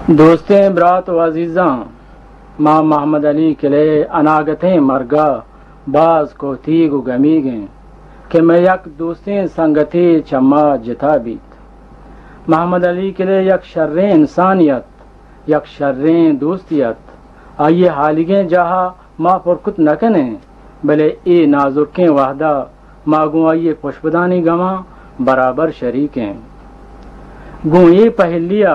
दोस्तें बरात व अजीज़ां माँ मोहम्मद अली के लिए अनागतें मरगा बाज को तीग गमी गए कि मैं यक दोस्तें संगति चम्मा जिता बीत मोहम्मद अली के लिए यक शर्रें इंसानियत यक शर्रें दोस्तियत आइए हालिगें जहा माँ पुरकुत न कने भले ए नाजुकें वाहदा मागू आइए पुष्पदानी गमा बराबर शरीकें गूँ ये पहलिया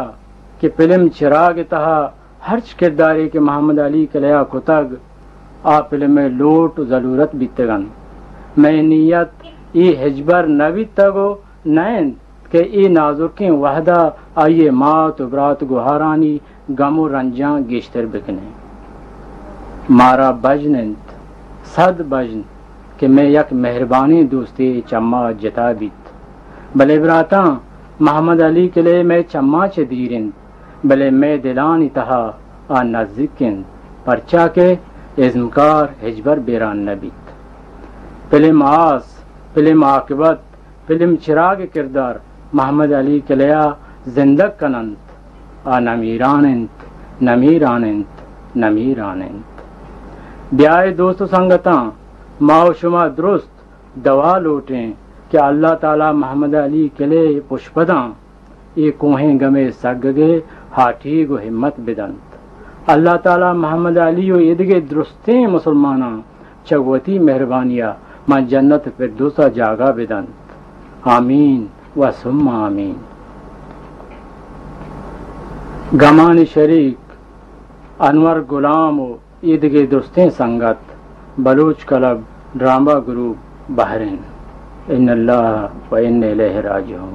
कि फिल्म चिराग तहा हर्च किरदारे के मोहम्मद अली कलया कुतग आ फिल्म में लोट ज़रूरत बीतगन मैं नीयत ई हिजबर नबी तगो नैन के ई नाजुकें वहदा आइए मात उबरात गुहारानी गमो रंजा गेश्तर बिकने मारा बजनंत सद बजन कि मैं यक मेहरबानी दोस्ती चम्मा जिता बीत भले बराता मोहम्मद अली के लिए मैं चम्मा च दीरिन भले मैं दिलानी तहा आ नज़दीकिन परचा के इज़्मकार हिजबर बेरान नबीत फिल्म आस फिल्म आकिबत फिल्म चिराग किरदार मोहम्मद अली के लिया जिंदग कनंत आ नमीरानंत नमीरानंत नमीरानंत ब्याह दोस्त संगता माओ शुमा दुरुस्त दवा लौटें कि अल्लाह ताला मोहम्मद अली के लिए पुष्पदा ये कोहें गमे सगगे हाठी गो हिम्मत बिदंत अल्लाह ताला मोहम्मद अली ओ ईदगे दुरुस्तें मुसलमाना चगवती मेहरबानिया मां जन्नत फिर दूसरा जागा बिदंत आमीन व सुम्मा आमीन। गमानी शरीक अनवर गुलाम ओ ईदगे दुरुस्तें संगत Baloch club drama group Bahrain इन्नल्लाह व इन्ना इलैहि राजिऊन।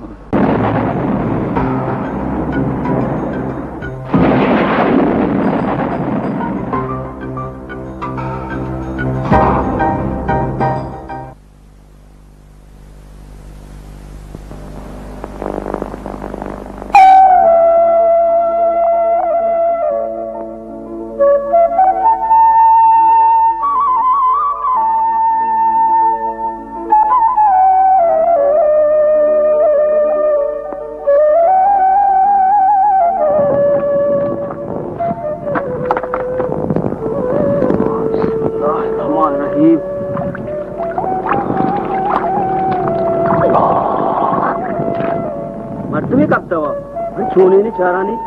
मर्दमी कब दवा छोने नहीं चारा नहीं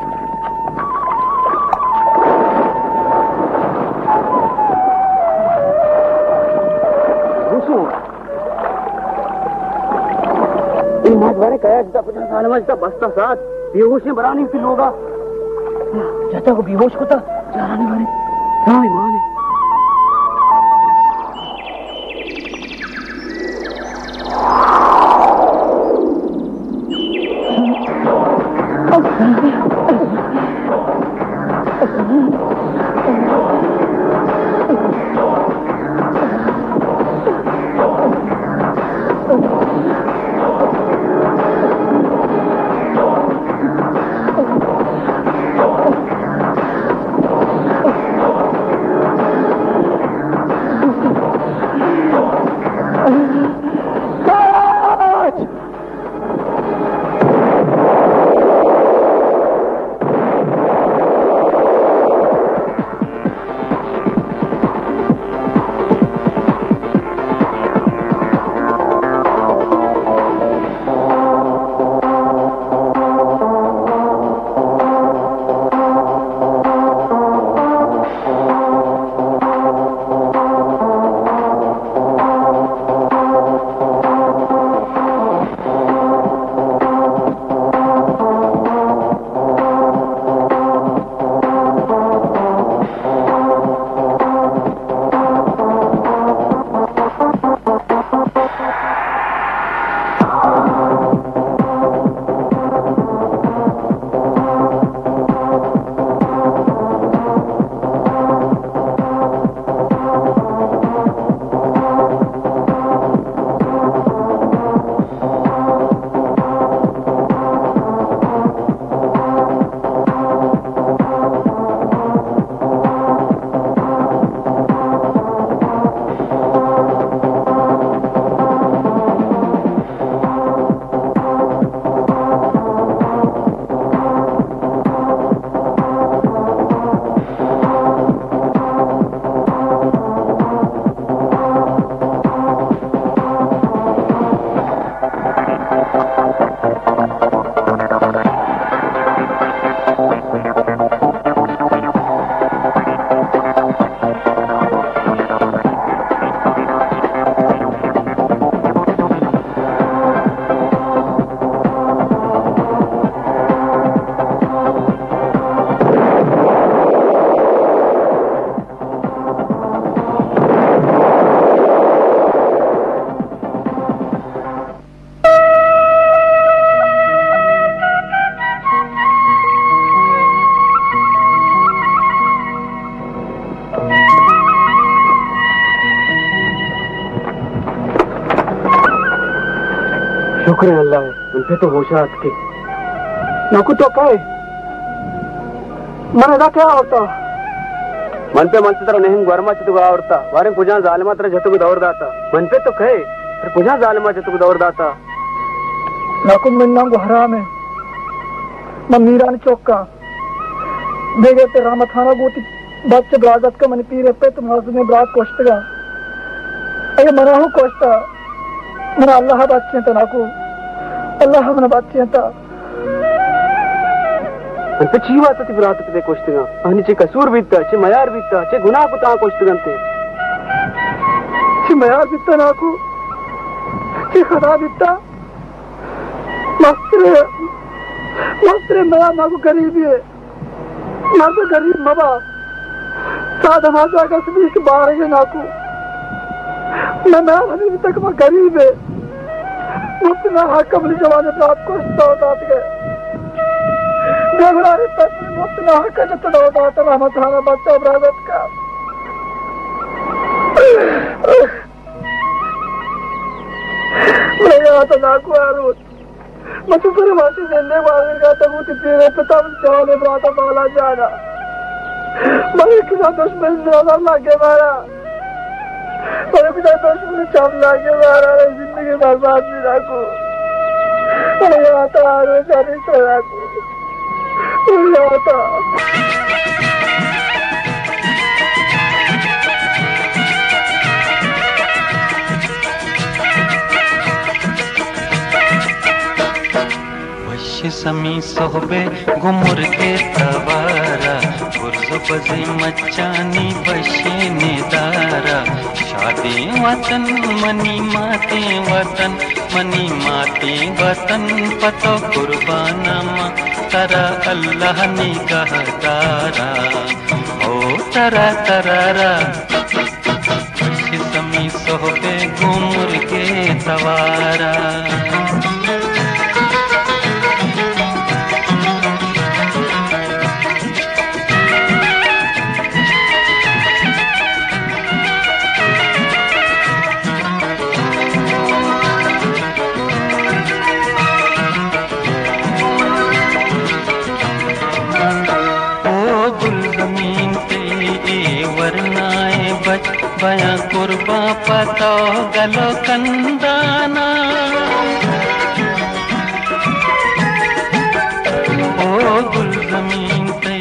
इन मातवारे कया जिता 50 साल में जिता बस्ता साथ बेहोश ने बनाने की लोगा जाता को बेहोश को था चाराने वाले हाँ ईमान है। शुक्र है अल्लाह है, उनसे तो होशात के नाकू तो कहे मन अदा क्या होता मन पे तरह नहीं गरमा चतुक आवड़ता वारे कुजा जालिमा तरह जतुक दौड़ दाता मन पे तो कहे फिर कुजा जालिमा जतुक दौड़ दाता नाकू मन नाम हराम है मन मीरान चौका देगे ते रामत खाना गोती बच्चे ब्राजत का मन पीरे पे तुम हाथ में ब्रात कोष्टगा अरे मनाहू कोष्टा मना अल्लाह बच्चे तो नाकू अल्लाह मन बच्चे तो अंत चीवा तो ब्रात पे कोष्टगा अनि चे कसूर बीता चे मयार बीता चे गुनाह को ता कोष्टगंते चे मयार बीता नाकू चे खदा बीता मस्tre मया नाकू गरीब है ना तो गरीब मबा सादा माता का सभी के बाहर है नाकू मैं अभी तक मैं गरीब है मुझसे हक अपनी जवान प्राप्त को होता गए देवरारी तक मुझसे हक जितना होता मैं थाना बच्चा ब्रादत का मैं यहाँ तो नाकू आरूद मैं तो पूरे वासी जिंदे वाले का तब उसी तेरे पिता जवान ब्राता बाला जाना मैं एक दुश्मन ज्यादा लगे मारा और पिता दुश्मन चाप लागे मारा जिंदगी बर्बाद भी रखो अरे आता आरो जाने से रखो अरे आता समी सोहबे गुमुर के तवारा गुर्ज बजे मचानी बशे नेदारा शादी वतन मनी माते वतन पतो कुर्बाना मा तरा अल्लाह निगहदारा ओ तरा तरारा समी सोहबे गुमुर के तवारा बया कुर्बा पतो गलो कंदाना ओ गुल जमीन पे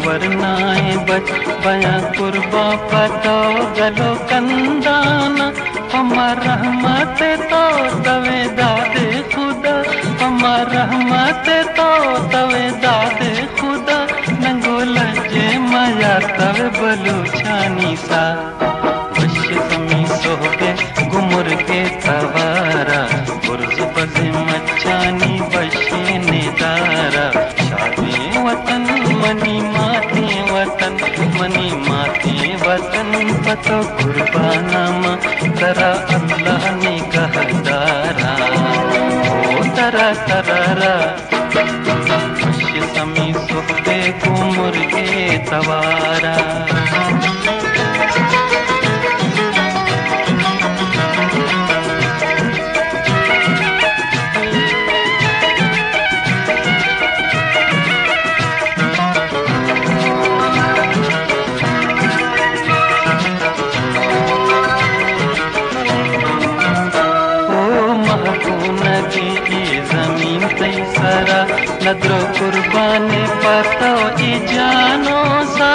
वरनाए बच बया कुर्बा पतो गलो कंदाना हमार रहमत तो तवे दादे खुदा हमार रहमत तो तवे दादे खुदा नंगोल जे माया तवे बलूचानी सा समी सोहबे गुमुर के तवारा गुर्ज बजे मचानी बशे नेदारा शादी वतन मनी माते वतन पतो कुर्बाना मा तरा अल्लाह निगहदारा ओ तरा तरारा समी सोहबे गुमुर के तवारा नदरो कुर्बाने पतो ई जानो सा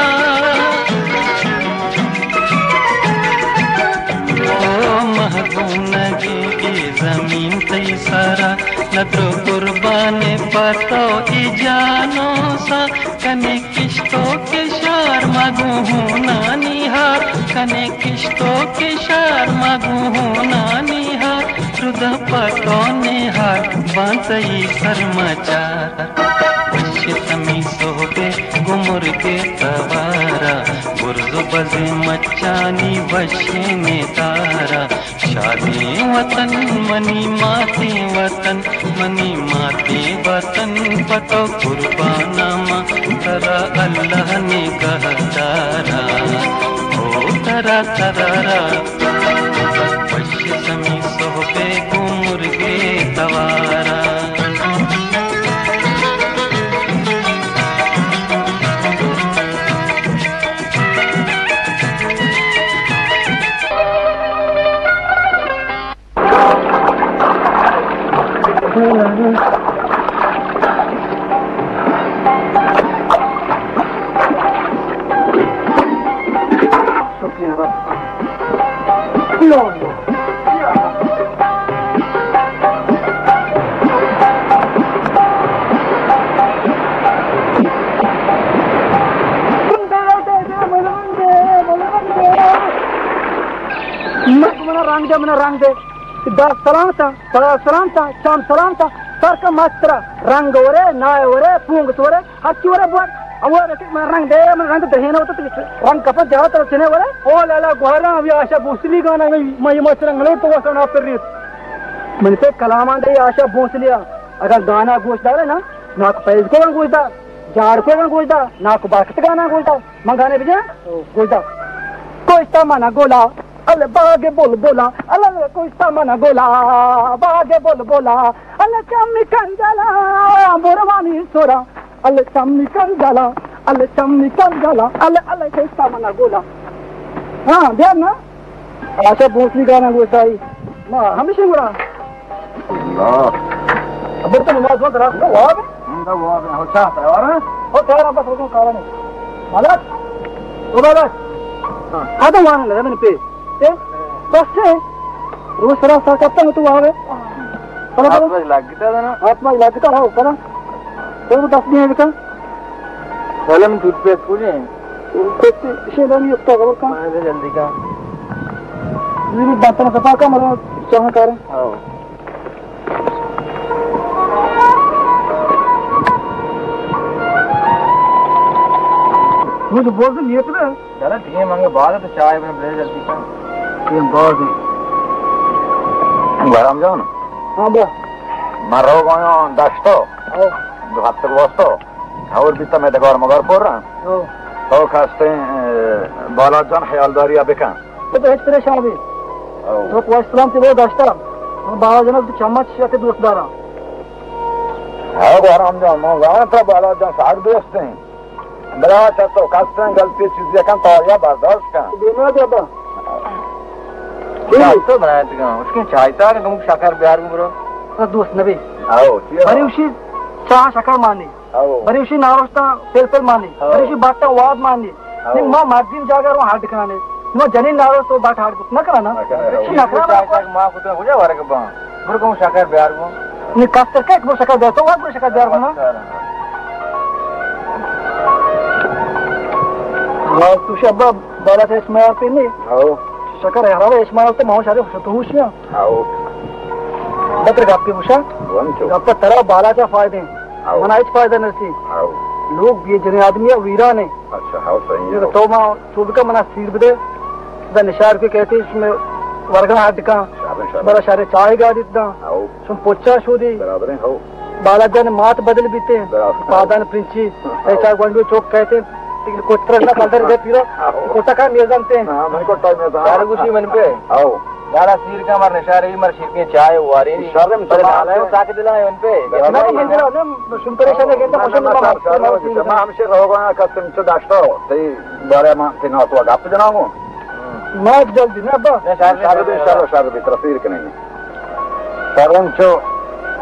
ओ महबून की जमीन तई सारा नदरो कुर्बान कुर्बाने पतो ई जानो सा कने किश्तो के शार मागू हूँ नानी हार कने किश्तो के शार मागू हूँ नानी हार रुद पतो ने हार बांसई सरमाचार तमी सोबे गुमुर के तवारा बुर्ज बजे मचानी वशे में तारा शादी वतन मनी माते वतन मनी माते वतन पतो कुर्बाना मा तरा अल्लाह ने कहतारा ओ तरा तरारा वशे तमी सोबे गुमुर के तवारा मना रंग दे सलाम था शाम सलाम था सर का मात्रा रंग ओरे नाय ओरे पूंग तोरे हच्ची ओरे बोल अवर मन रंग दे मन रंग दहेन होता रंग कपत जाओ तो चने ओरे ओ लाला गोरा अभी आशा भोसली गाना में मई मत रंग लो तो वो सुना फिर मन पे कलामा दे आशा भोसलिया अगर गाना गोश्त डाले ना नाक पैज को रंग गोश्त झाड़ को रंग गोश्त नाक बाकत गाना गोश्त मंगाने बिजा गोश्त कोई माना गोला अल्ले बागे बोल बोला अल्ले कोई सामना गोला बागे बोल बोला अल्ले चम्मी कंजला बुरवानी सोरा अल्ले चम्मी कंजला अल्ले कोई सामना गोला हाँ ध्यान ना आशा भोसली गाना गोसाई माँ हमेशा गुड़ा अब तो नमाज मत रख वो आवे हो चाहता है और हो तेरा बस वो कारण है मालक वो बालक हाँ तो मान ले मैंने पे बस है रोज सरा सा करता हूँ तू आवे आत्मा लगता हो करा तो 10 दिन का पहले हम टूथपेस्ट पूछे शेला नहीं होता खबर का जल्दी का मेरी बात ना सफा का मरो चाह कर मुझे बोल दे नियत में चला ठीक है मांगे बाद है तो चाय में ले जल्दी का ये बहुत गरम जाओ ना हाँ बा मारो गयो दस्तो दो हाथ तक वस्तो और भी तमे दगर मगर पर तो खास्ते बाला जान ख्यालदारी अबका तो हेच परेशान भी तो वास्सलाम से वो दस्ता बाला जन तो चम्मच से दोस्तदारा हां गरम जाओ मो गाना तो बाला जान साग दोस्त हैं बड़ा तो खास्ते गलती चीज का तो या बर्दाश्त का देना दे बा तो बनाया था उसके चाहता है तुम शक्कर बिहार में ब्रो दोस्त नबी आओ बरी उसी चाह शक्कर माने बरी उसी नारोस्ता पेल माने बरी उसी बाटा वाद माने नहीं मां मार्जिन जाकर वो हार्ड दिखाने मैं जनी नारोस तो बाट हार्ड कुछ ना कराना ना करा मां को तो हो जा वारे के बा ब्रो को शक्कर बिहार में नहीं कास्टर का वो शक्कर दे तो वो शक्कर बिहार में ना तू शब्द बड़ा से इसमें पे नहीं आओ शक्कर है हरावे इस्माइल तो मां शादी तो हुशिया आओ बतर गापी हुशा गप तरह बाला का फायदे मनाइच फायदा नसी आओ लोग ये जने आदमी वीरा ने अच्छा हां सही है तो मां सुबह का मना सीर बदे द निशार के कहते इसमें वर्गना हट का बड़ा सारे चाय गाड़ी दा आओ सुन पोचा शोदी बराबर है हो बाला जन मात बदल बीते पादान प्रिंची ऐसा गंडू चौक कहते कोटरा ना कलर दे फिरो कोटा का मिल जानते हैं हां मन को टाइम में सारे गुसी मन पे आओ यारा सीर का मर निशारे मर सीर के चाय वारे शर्म पर नाला है ताके दिला है उन पे ना मंदिर ने सुन परेशान है के मौसम में हमसे रहोगा कस्टम से दास्तो ते बारे में ते ना तो गप जनाओ मैं जल्दी ना बा सारे भी तफसीर के नहीं सरन जो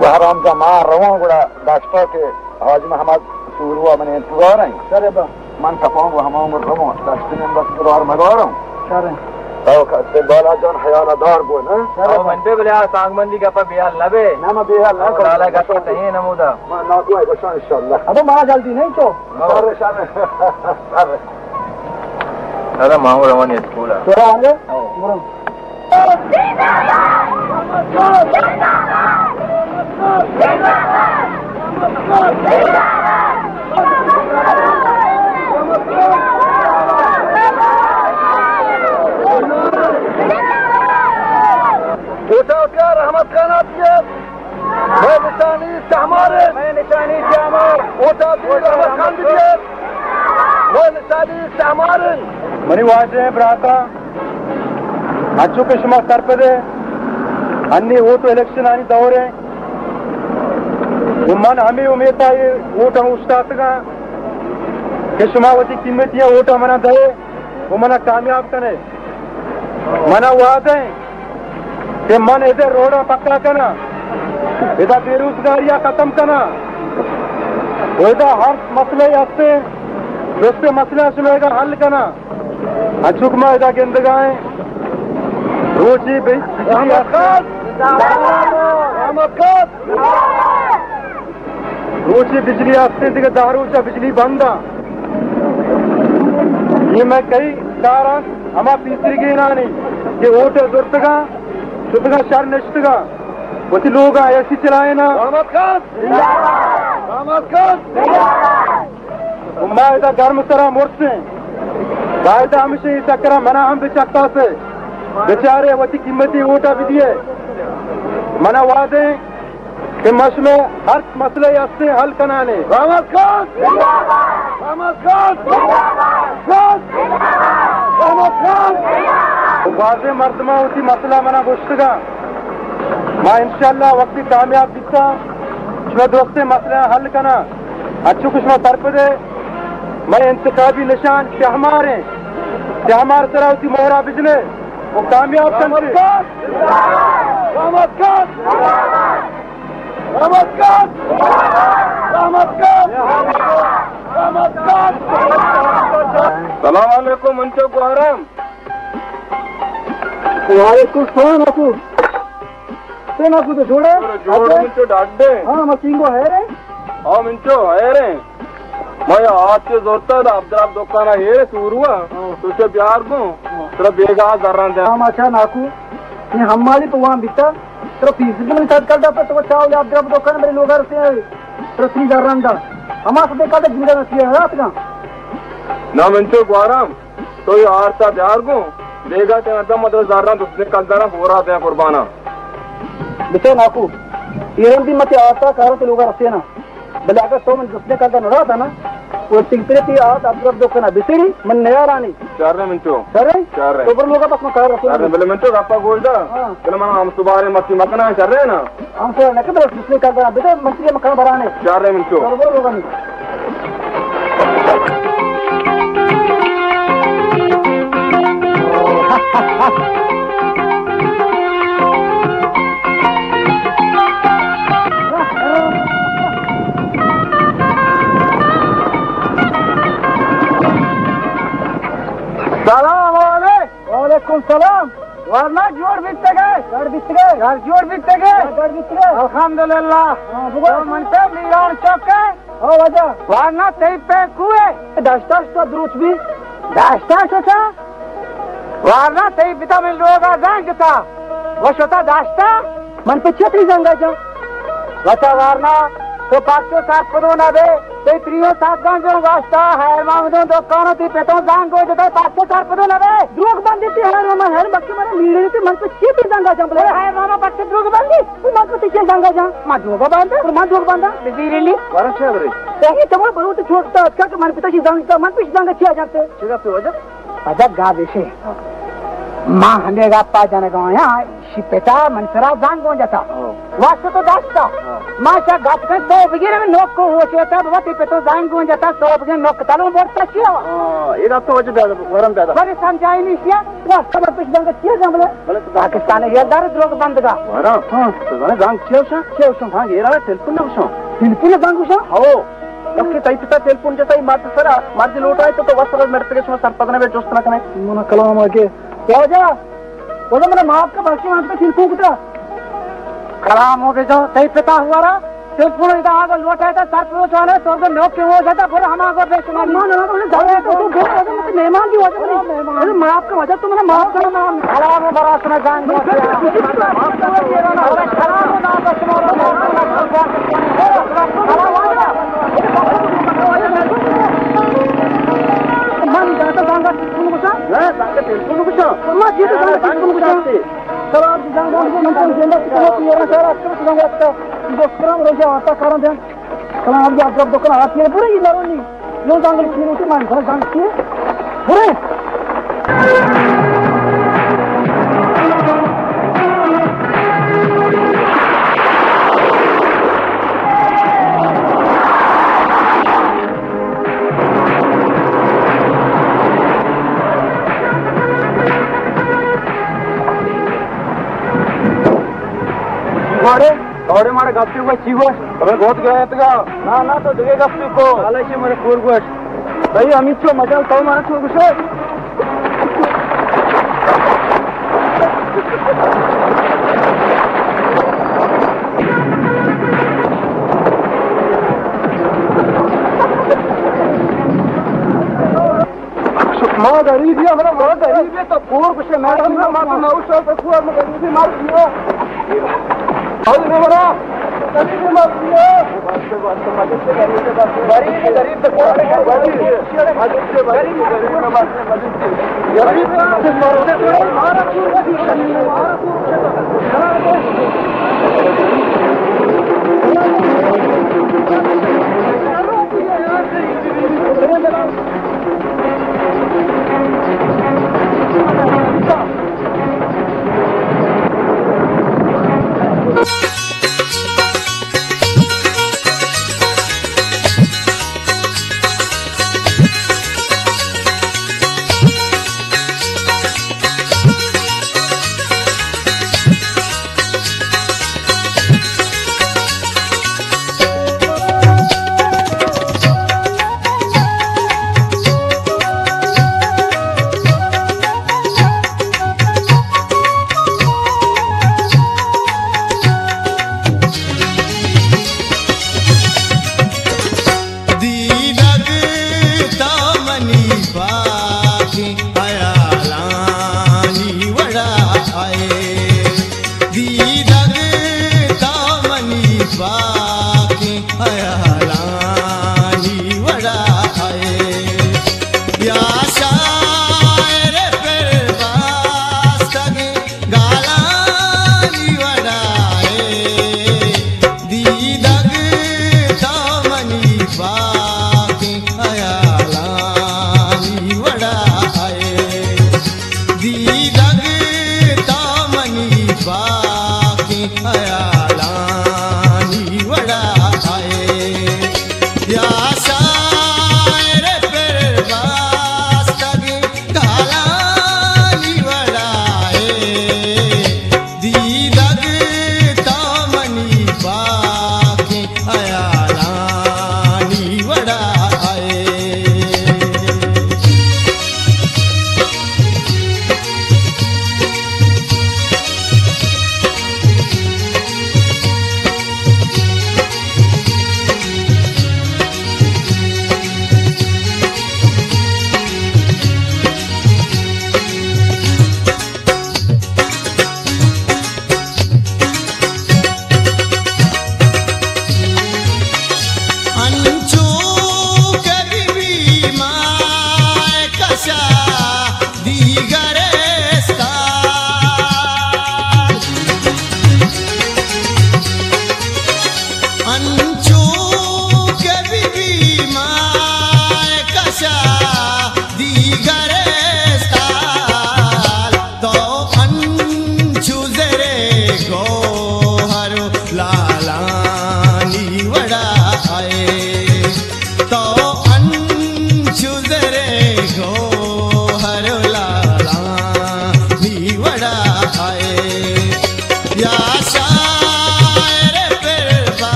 बहराम का मां रहो गुड़ा दास्तो के आज में हम शुरू मैंने पुगार है सरे बा मन तपोंग हम रहो दास्तो में बस और मगोरो सरे तो खाते बाला जन हयाना दार को ना ओ मंडे बले सांगमंदी का पर बिहार लबे ना मैं बिहार ना काला का तो नहीं नमूदा ना को है बस इंशाल्लाह अब मां जल्दी नहीं तो अरे शान अरे अरे मांगो रवानी स्कूल है तोरा आगे उठो क्या रहमत खान आतियत मैं निशानी इस्तेमार उठो रहमत खान दियत मैं निशानी इस्तेमार मनी वाजे ब्राता अच्छो के शुमा तरपदे अन्नी वोट इलेक्शन आनी दौरे मन हमें उम्मीद है वोट हम उस्तादगा के शुमावती कीमतियां वोट मना दे वो मना कामयाब करे मना वादे कि मन इधर रोड़ा पक्का करना इधर बेरोजगारियां खत्म करना इधर हर मसले आते दूसरे मसले सुनेगा हल करना अचुकमा इधर गिंदगाएं रोजी रोजी बिजली आते थे दारू चा बिजली बंदा ये मैं कई कारण हमारा तीसरी की नानी कि वोट दुर्तगा सुतगा शर निश्तगा वती लोग ऐसी चलाए ना उम्मा गर्म तरह मुर्से वायदा हमेशा ही चक्कर मना हम भी चकता से बेचारे वती कीमती वोटा भी दिए मना वादे कि मश में हर मसले से हल कराने वाजे मर्दमा उसी मसला मना गुश्तगा मां इंशाल्लाह वक्ती कामयाब दिखता मैं दोस्ते मसले हल करना अच्छू कुछ मैं तरफ दे मैं इंतखाबी निशान हमारे तरह उसी मोहरा बिजले वो कामयाब सलाम वालेकुम मंचो को आराम वालेकुम सलाम आपू तो ना कुछ छोड़े जोड़ मिंचो डाट दे हां मशीन को है रे हां मिंचो है रे मैं आज से जोरता अब्दुल दुकान है सूरुआ तुझे प्यार को तेरा बेगा जरा दे हां अच्छा नाकू ये हमारी तो वहां बिता तेरा फीस भी नहीं साथ करता तो चाव अब्दुल दुकान मेरे लोग से प्रश्न जरा दा हमारा सब का जिंदा नहीं है रात का ना मिंचो को आराम तो ये आर सा प्यार को बेगा ते मतलब जरा तुझने कल दरा हो रहा था कुर्बाना बेटे नाकू ये भी मत आता कारण से लोग रखते ना भले अगर तो मैं दूसरे का न रहा था ना वो तिंगरे थी आज अब जब दुकान बिसरी मन नया रानी चार रे मिनटो चार रे तो पर लोग बस में कार रखते हैं भले मिनटो गप्पा बोलदा भले मन हम सुबारे मस्ती मकना चार रे ना हम से न के दूसरे का बेटे मस्ती मकना भराने चार रे मिनटो बरोबर लोग नहीं वालेकुम सलाम वरना जोड़ बीतते गए घर जोड़ बीतते गए अल्हम्दुलिल्लाह मन पे लीरान चौके हो वजह वरना सही पे कुए दस्ता तो द्रुच भी दस्ता सोचा वरना सही पिता में लोग जाएंगे था वो सोता दस्ता मन पे छतरी जंगा जा वचा वरना तो 507 पदों ना दे ते 307 गांजो वास्ता है मांगदो दुकान ती पेतो जांगो जदा 507 पदों ना दे द्रोग बंदी थी है मामा है बक्के मारे मीड़े थी मन पे छेती जंगा जंबले है मामा बक्के द्रोग बंदी तू मन पे छे जंगा जा मा द्रोग बंदा और मा द्रोग बंदा बिजीरेली वरा छबरे सही तमो बरो तो छोटता अच्छा के मन पे छी जंगा मन पे जंगा छे जाते छेगा पे वजह अजा गा देशे मां हंडेगा पा जाने गांव यहां शिपेटा मनसरा जांगो जाता वास्ते तो दास्ता माशा गात का तो बगैर में नोक को हो चोता बवती पे तो जांगो जाता तो बगैर नोक तालो बोलता छिया ये रात तो वजह वरम दादा पर समझाई नहीं छिया वास्ते में कुछ जंग छिया जंगले बोले तो पाकिस्तान ये दार द्रोग बंदगा वरा हां तो जाने जांग छिया हां ये रहा टेलीफोन ना जांगो छा हो कब ताई पिता टेलीफोन जैसा ही मात्र सरा मार्जिन लोट आए तो वस्त्र मेरे पे सर पदने में जोस्तना कने मन कलाम आके क्या वजह मेरा माफ का बाकी वहां पे सिर्फ कुछ कलाम हो गए जो सही पिता हुआ रहा तो पूरा इधर आगे लौटा था सर पे चले तो के लोग के हो जाता पूरा हम आगे पे सुना मान ना तो जाए तो मेहमान की वजह नहीं माफ का वजह तुम्हारा माफ का नाम कलाम बड़ा सुना जान मन जाता सांगा सुन कुछ है सांगा सुन कुछ अम्मा जी तो सांगा कुछ चलो आप जान मन को जेंदा तो ये ना सर आपको सुनाऊंगा तो दोस्तों रोजा आता कारण दें कल आप जब दुकान आती है पूरे ये नहीं लो सांगा की रोटी मान घर सांगा की पूरे थोड़े मारे गप्पी को चीगो हमें बहुत गया तो ना ना तो जगह गप्पी को हालांकि मेरे पूर को भाई अमित को मजा तो मारा तो कुछ माँ गरीब है हमारा बहुत गरीब है तो पूर कुछ मैडम ना माँ तो 900 पे पूर में गरीबी मार दिया अरे मेरा गरीब मत दियो मदद से गरीब तो कौन है गरीब से गरीब में मदद गरीब हमारा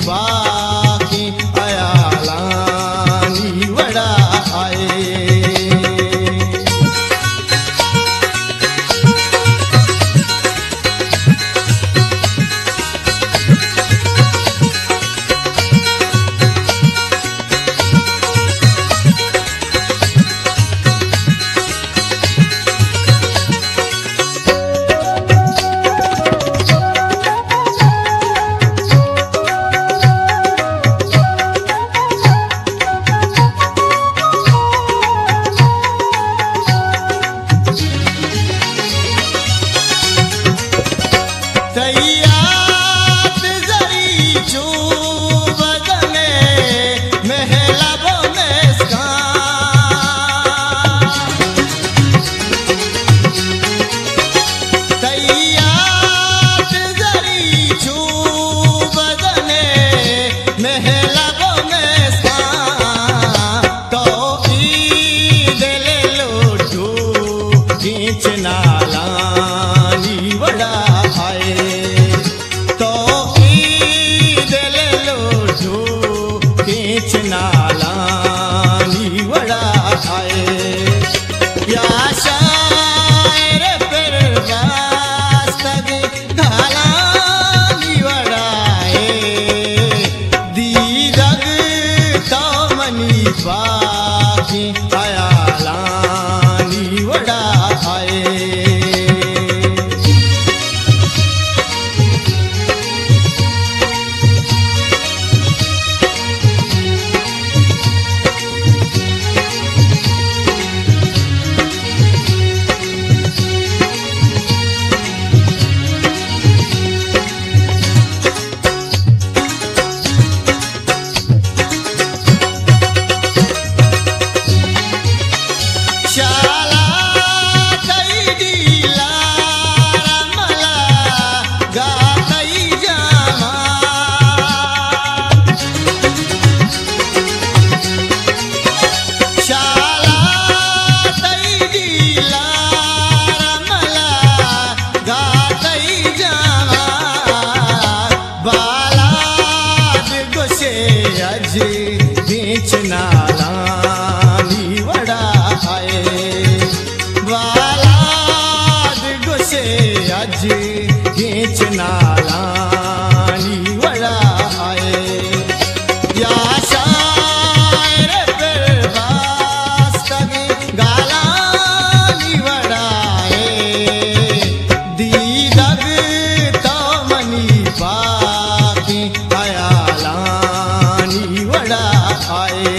वाह नालानी वड़ा आए बालाद गुसे अज खींच नालानी वड़ा आए या शायर बिरबास तगे गालानी वड़ा आए दीदग तो मनी पाकी आयालानी वड़ा आए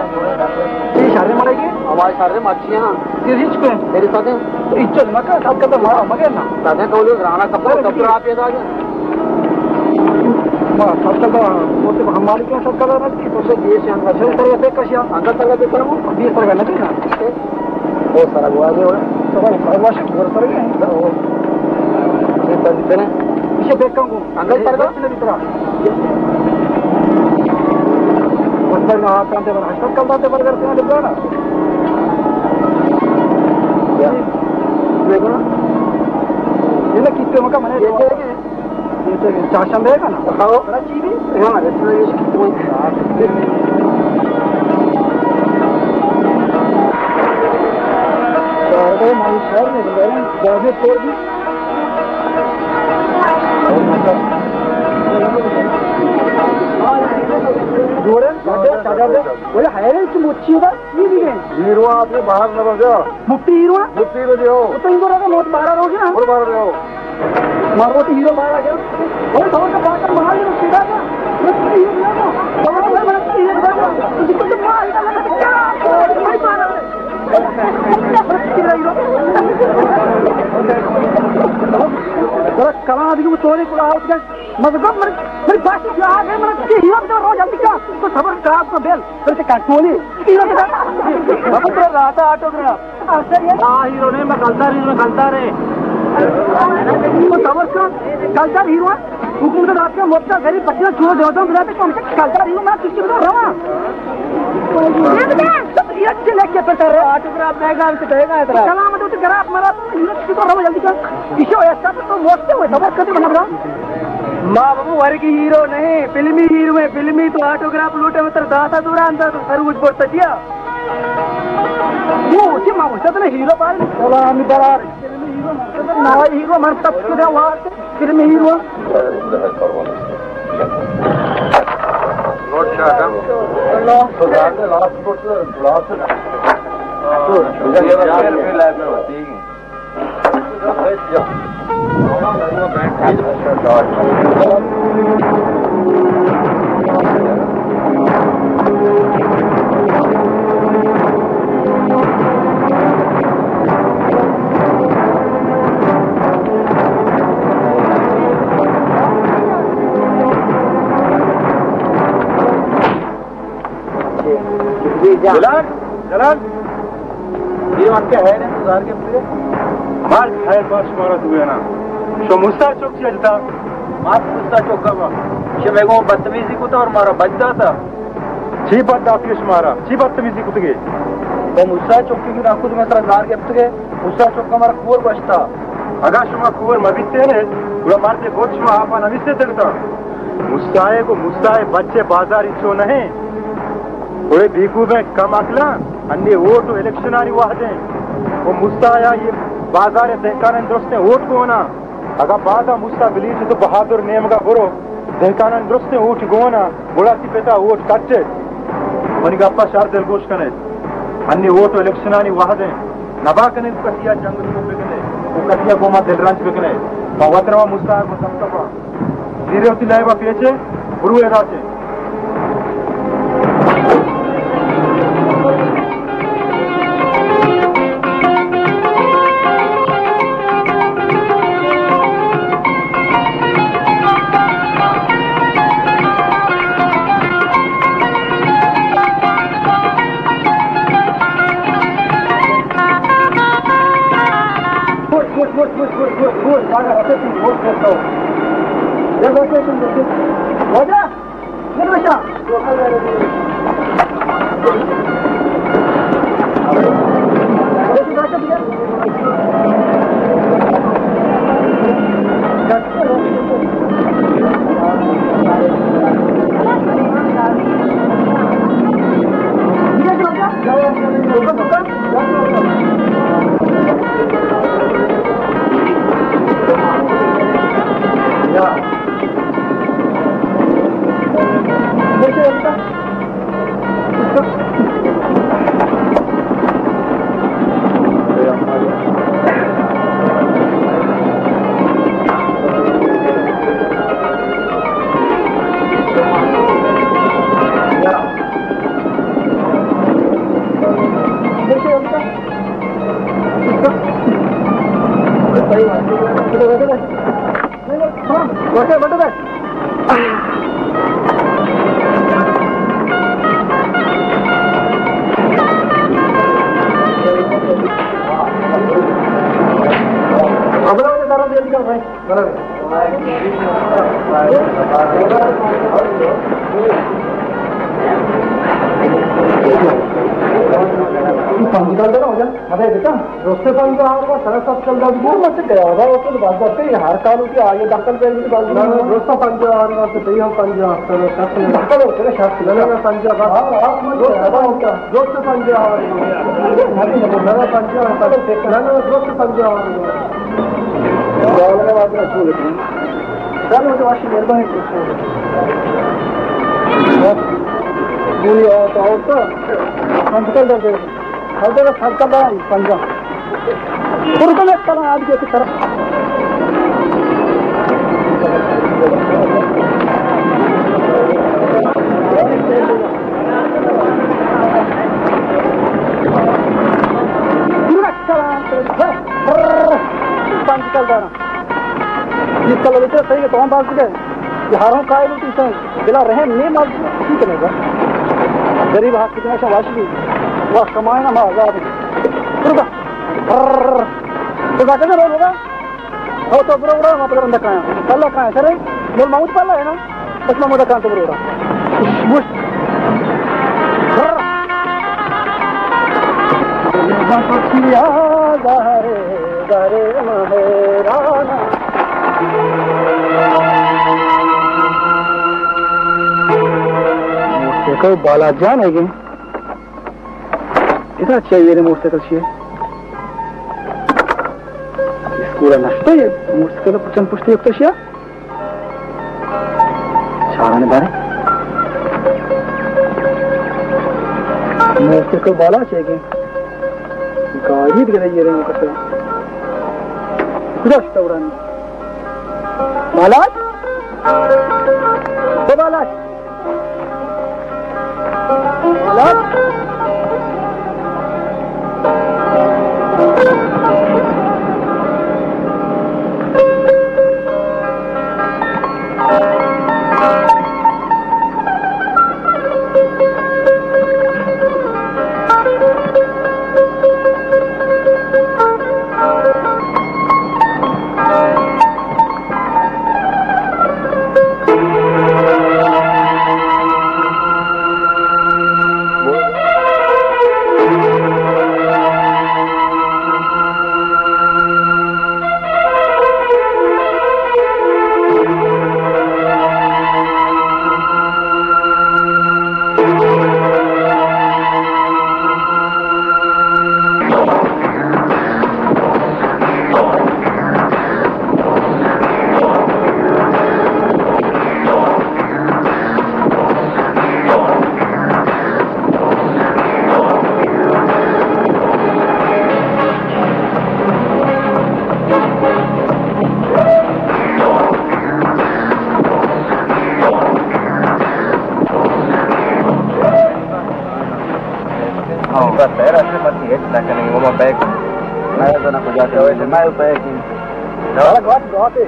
शादी मरेगी हमारे सारे मच्छियाँ मेरे साथ इज्जत मका साथ का तो मारा मगे ना दादा को लोग राणा कपड़ा कपड़ा आप ये दादा मां साथ का वो तो हमारी क्या साथ का ना तो से ये से अंदर से तरह पे कशिया अंदर तक पे करो 20 तरह ना ना वो सारा हुआ है तो परवा शुगर कर गए ये तो इतने इसे देख को अंदर तरह ने भीतर अंदर ना आते हैं पर हस्ताक्षर करते पर करते हैं देखो ना देखो ना ये ना कितने मका मने ये चाशम देगा ना हाँ बड़ा चीज़ है हाँ रेस्टोरेंट ये कितने सारे मालूम शहर में गए जाने तोड़ दी जोड़े बोले हायरे तुम अच्छी होगा ये भी है हीरो आपने बाहर न बन जाओ मुफ्ती हीरो दियो तो इनको रहा नोट 12 रहोगे ना और 12 रहो मारो तो हीरो बाहर आ गया और थोड़ा सा बाहर बाहर ही सीधा था मुफ्ती हीरो ना बाहर में मुफ्ती हीरो ना तो जिसको तो बाहर निकालना क्या भाई बाहर जरा कला आदमी को चोरी को आउट गया मतलब मेरी बात क्या है मेरा कि हीरो तो रोज जल्दी क्या तो खबर खराब तो बेल फिर से काटोली हीरो के साथ अब तो राता ऑटोग्राफ अच्छा ये हां हीरो ने मैं कलता रे तो खबर का कलता हीरो हुकुम तो रात का मोटा गरी पत्तियां छोड़ देता हूं बुलाते कौन से कलता हीरो मैं किसी को रहा ये अच्छे लेके पता रहे ऑटोग्राफ देगा हमसे कहेगा इतना सलाम तो ग्राफ मरा हीरो किसी को रहा जल्दी का इसे ऐसा तो मोटे हुए खबर कभी बना रहा माँ बाबू वर्ग हीरो नहीं फिल्मी हीरो है फिल्मी तो ऑटोग्राफ लूटे में तर दाता दूरा अंदर तो सर कुछ बोल सकिया वो उसी माँ उससे तो हीरो पार चला हम बराबर फिल्मी हीरो मतलब नवा हीरो मर तब किधर हुआ फिल्मी हीरो नोट शाका तो जाते लास्ट नोट लास्ट तो ये वाला भी लाइव में होती है जलाल जलाल ये वाक्य है ना सुधार के पूरे मार खाए पास मारा तू है ना शो मुस्ता चौक से अजता मार मुस्ता चौक का शे मेगो बदतमीजी को तो और मारा बजदा था छी बात दाफिश मारा छी बदतमीजी को तगे तो मुस्ता चौक की ना खुद में तरह नार के तगे मुस्ता चौक का मारा कुवर बचता अगर शुमा कुवर मबिते ने पूरा मारते गोच में आपा नविसे तगता मुस्ताए को मुस्ताए बच्चे बाजार इच्छो नहीं थोड़े भीखू में कम अकला अन्य वोट इलेक्शन आ रही वादे वो मुस्ताया ये बाजार दहकान दुरुस्त वोट को होना अगर बादा मुस्ता बिलीच तो बहादुर नेम का बुरो दहकान दुरुस्त वोट को होना बुरा सी पेता वोट कच्चे मनी गप्पा शार दिल गोश कने अन्य वोट इलेक्शन आ रही वादे नबा कने कसिया जंग को बिकने वो कसिया को मा दिल रांच बिकने पवत्रवा मुस्ता को समतपा धीरे होती लाइवा पेचे बुरु एराचे हर कालू की आगे दखल पे दोस्तों पंजा और सही हम पंजा दखल होते हैं शायद ना पंजा का दोस्त पंजा और नया पंजा ना दोस्त पंजा और वाले बात ना छोड़ दे चल मुझे वाशी मेहरबानी बोली और तो हम निकल दे हर जगह सर्कल है पंजा पुरको में चला आज के तरफ पंच चल रहा जिसका लगे सही है तो हम बात गए हारों का बिला रहे नहीं माल ठीक नहीं गरीब हाथ कितना शाबाश भी वह कमाए ना आजाद तो जाकर ना होगा हो तो बड़ा बड़ा मतलब अंदर कहाँ पल्ला कहाँ है सर बोल माउथ पल्ला है ना बस मैं मुझे कहाँ तो बड़ा कोई बाला जान है कि इतना चाहिए रे मोटरसाइकिल चाहिए स्कूल नष्ट है मोटरसाइकिल पुचन पुष्टि युक्त शिया शाराने बारे मोटरसाइकिल बाला चाहिए कि गाड़ी दिख रही है रे वो कैसे नष्ट उड़ाने बाला तो बाला mau baik. Saya tu nak kerja tu, saya baik. Kalau buat tu.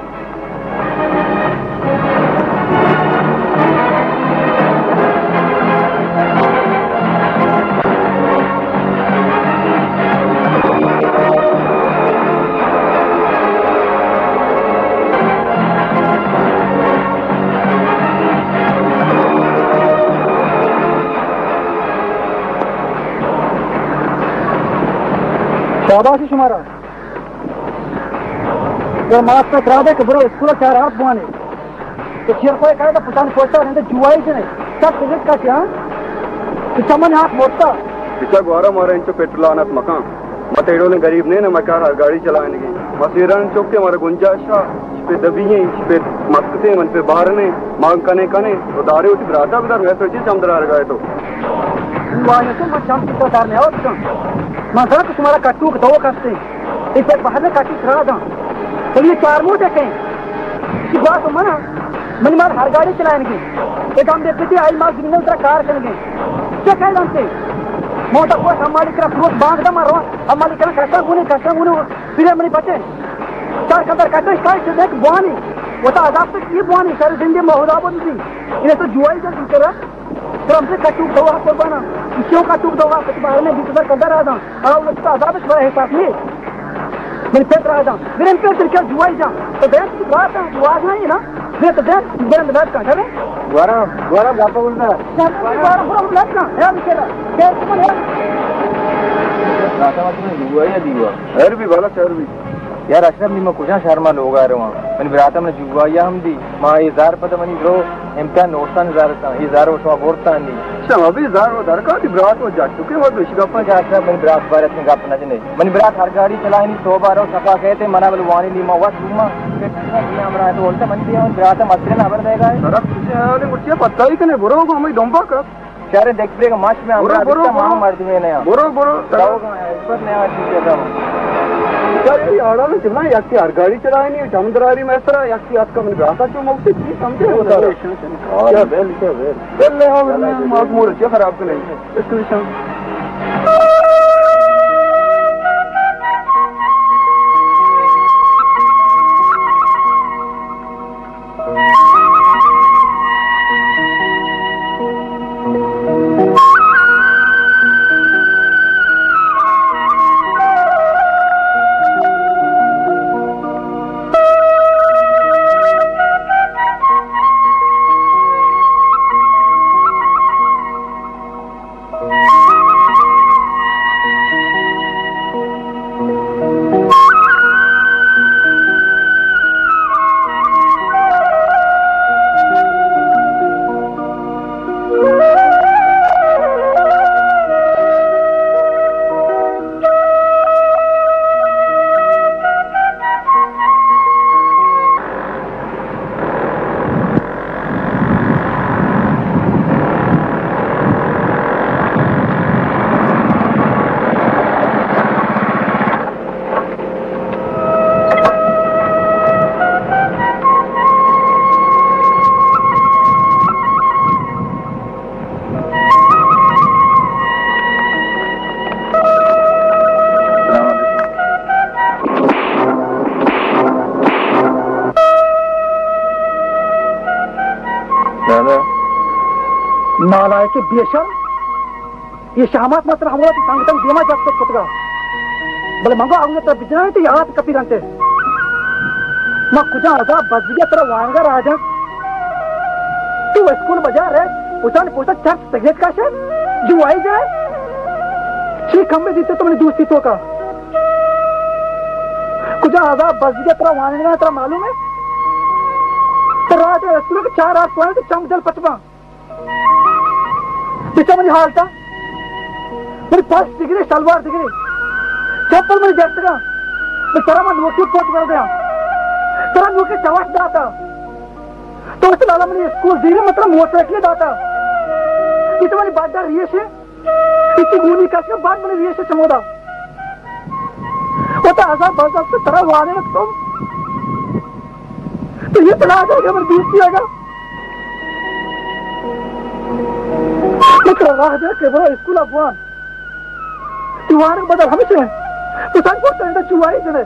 शाबाशी शुमारा जर मास में करा दे कि बड़ो स्कूल 4 हाथ बुआने तो शेर कोई कहे तो पुतान पोता रहते जुआई से नहीं सब सिगरेट का क्या कि चमन हाथ मोड़ता पिछा गौरा मारा इंचो पेट्रोल आना मकान मत एडो ने गरीब ने ना मकार गाड़ी चलाने की मसीरन चौक के हमारा गुंजाइशा इस पे दबी है इस पे मस्कते मन पे बाहर ने मांग कने तो दारे उठ राता बिदार मैं तो चीज चमदरा गए तो वाने से मत चम की तो दार ने और मैं सर तुम्हारा कट्टू दो करते इस एक बाहर में काटी खड़ा था तो ये 4 मुंह देखें कि बात मना मन मार हर गाड़ी चलाने की एक हम देखते थे आई मार जिन्हें उतरा कार करेंगे क्या कह जानते मोटा कोई हमारी तरफ रोज बांध दा मारो हमारी तरफ कष्टा मुने फिर मनी बचे 4 कंदर कटे स्टाइल से देख बुआनी वो तो आजाद तक ये बुआनी सारी जिंदगी में होदा बन थी इन्हें तो जुआई जब करा तो हमसे कट्टू दो हाथ पर बना क्यों कट्टू दो हाथ बाहर में 20,000 कंदर आ जा और उसका आजाद बड़ा हिसाब नहीं मेरे पेट रहा था मेरे पे क्या जुआई जा तो देख की बात है जुआ नहीं ना मैं तो देख मेरे अंदर का है गौरा गापा बोलता गौरा पूरा लग ना है बेचारा कैसे मन है राता मत में जुआ या दीवा शहर भी वाला शहर भी यार अशरफ में कुछ शर्मा लोग आ रहे वहां मैंने बराता में जुआ या हम दी मां 1000 पता मनी रो इम्तिहान नोटता 1000 वर्ष बोरता नहीं अच्छा अभी 1000 दरकार थी बरात हो जा चुके वो दूसरी गप्पा जा रहा मैंने बरात बारे में गप ना जने मैंने बरात हर गाड़ी चलाई नहीं 100 बार सफा कहते मना बोल वाणी नी मा वस घुमा दुनिया हमरा तो बोलते मन दिया बरात मसले ना भर देगा सर अरे मुझे पता ही कने बुरो को हम डोंबा का चारे देख ब्रेक माच में हमरा बिस्ता मां मार दूं ने बुरो पर ने आ चीज यार ये आड़ा में चलना याकी हर गाड़ी चलाए नहीं जमदरारी में सरा याकी आज का मन गाता क्यों मौके चीज समझे क्या बेल ले आओ मां मोर से खराब कर नहीं इसके लिए नालायक बेशर ये शामत मात्र हमरा संगतम देमा जास्त कुतगा बले मंगो आगुने तर बिजना तो याद कपी रंते म कुजा आजा बजगे तर वांगा राजा तू स्कूल बजा रे उठाने पोता चर्च सिगरेट का शे जो आई जाए छी खम्बे जीते तो मैंने दोस्ती तो का कुजा आजा बजगे तर वांगा तर मालूम है तो राजा स्कूल के 4 हाथ सोए तो चमक जल पचवा पिछा मुझे हाल था मेरी 5 डिग्री सलवार डिग्री चप्पल मेरी जैसे का मैं तेरा मैं नोटी पोच कर गया तेरा नोटी चवाश दाता तो उसे लाला मैंने स्कूल धीरे मतलब मोटर के लिए दाता इसे मैंने बात डाल रिये से इसी गुनी का से बाद मैंने रिये से चमोदा वो तो आजाद बाजार से तरह वाले में तो ये चला जाएगा मेरे दोस्ती आएगा वाह दे के बड़ा स्कूल अफवान तुम्हारे बदल हमें तो सच बोलता है चुवाई जने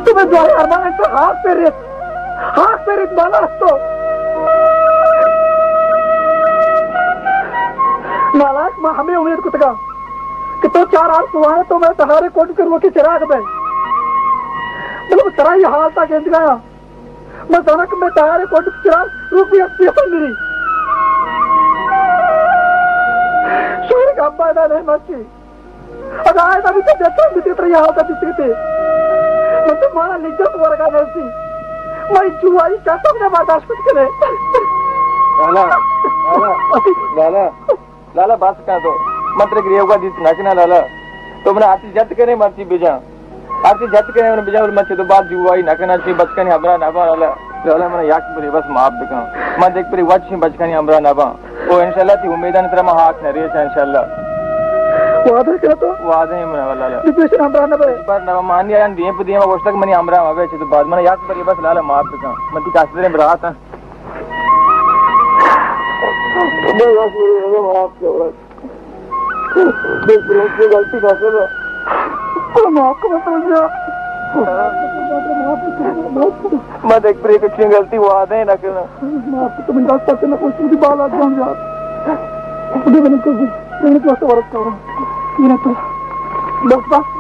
तुम्हें द्वारे अरमान तो हाथ पे रेत बाला तो नालायक मां हमें उम्मीद को तका कि तो 4 हाल सुहा है तो मैं तहारे कोट कर वो के चिराग में मतलब तरह ही हाल था गेंद गया मैं जनक में तहारे कोट के चिराग रूपी अपनी मेरी सूर्य का पैदा नहीं मची अगर आए तभी तो देखते भी तेरे हाल था दिखते मैं तुम्हारा निजत वर्गा नहीं मैं जुआई क्या तुमने बर्दाश्त कुछ करे लाला बात का तो मंत्र क्रिया का दिस नाचना लाला तो मैंने आती जत करे मरती बेजा आती जत करे मैंने बेजा और मचे तो बात जुआई नाकना ची बचकनी हमरा नाबा लाला मैंने याक पर बस माफ दिखा मैं देख पर वच बचकनी हमरा नाबा ओ इंशाल्लाह थी उम्मीदान तेरा मैं हाथ न रे इंशाल्लाह वादा कर तो वादा है मेरा लाला डिप्रेशन हमरा नाबा पर नवा मान लिया दिए पे दिए मैं तक मनी हमरा आवे छे तो बाद मैंने याक पर बस लाला माफ दिखा मती कासरे में रात है माफ कर गलती मैं देख पर एक गलती वो आते ना करना तुम ना कुछ भी बाल आ जाऊं यार मैंने कुछ वर्क कर रहा तो बस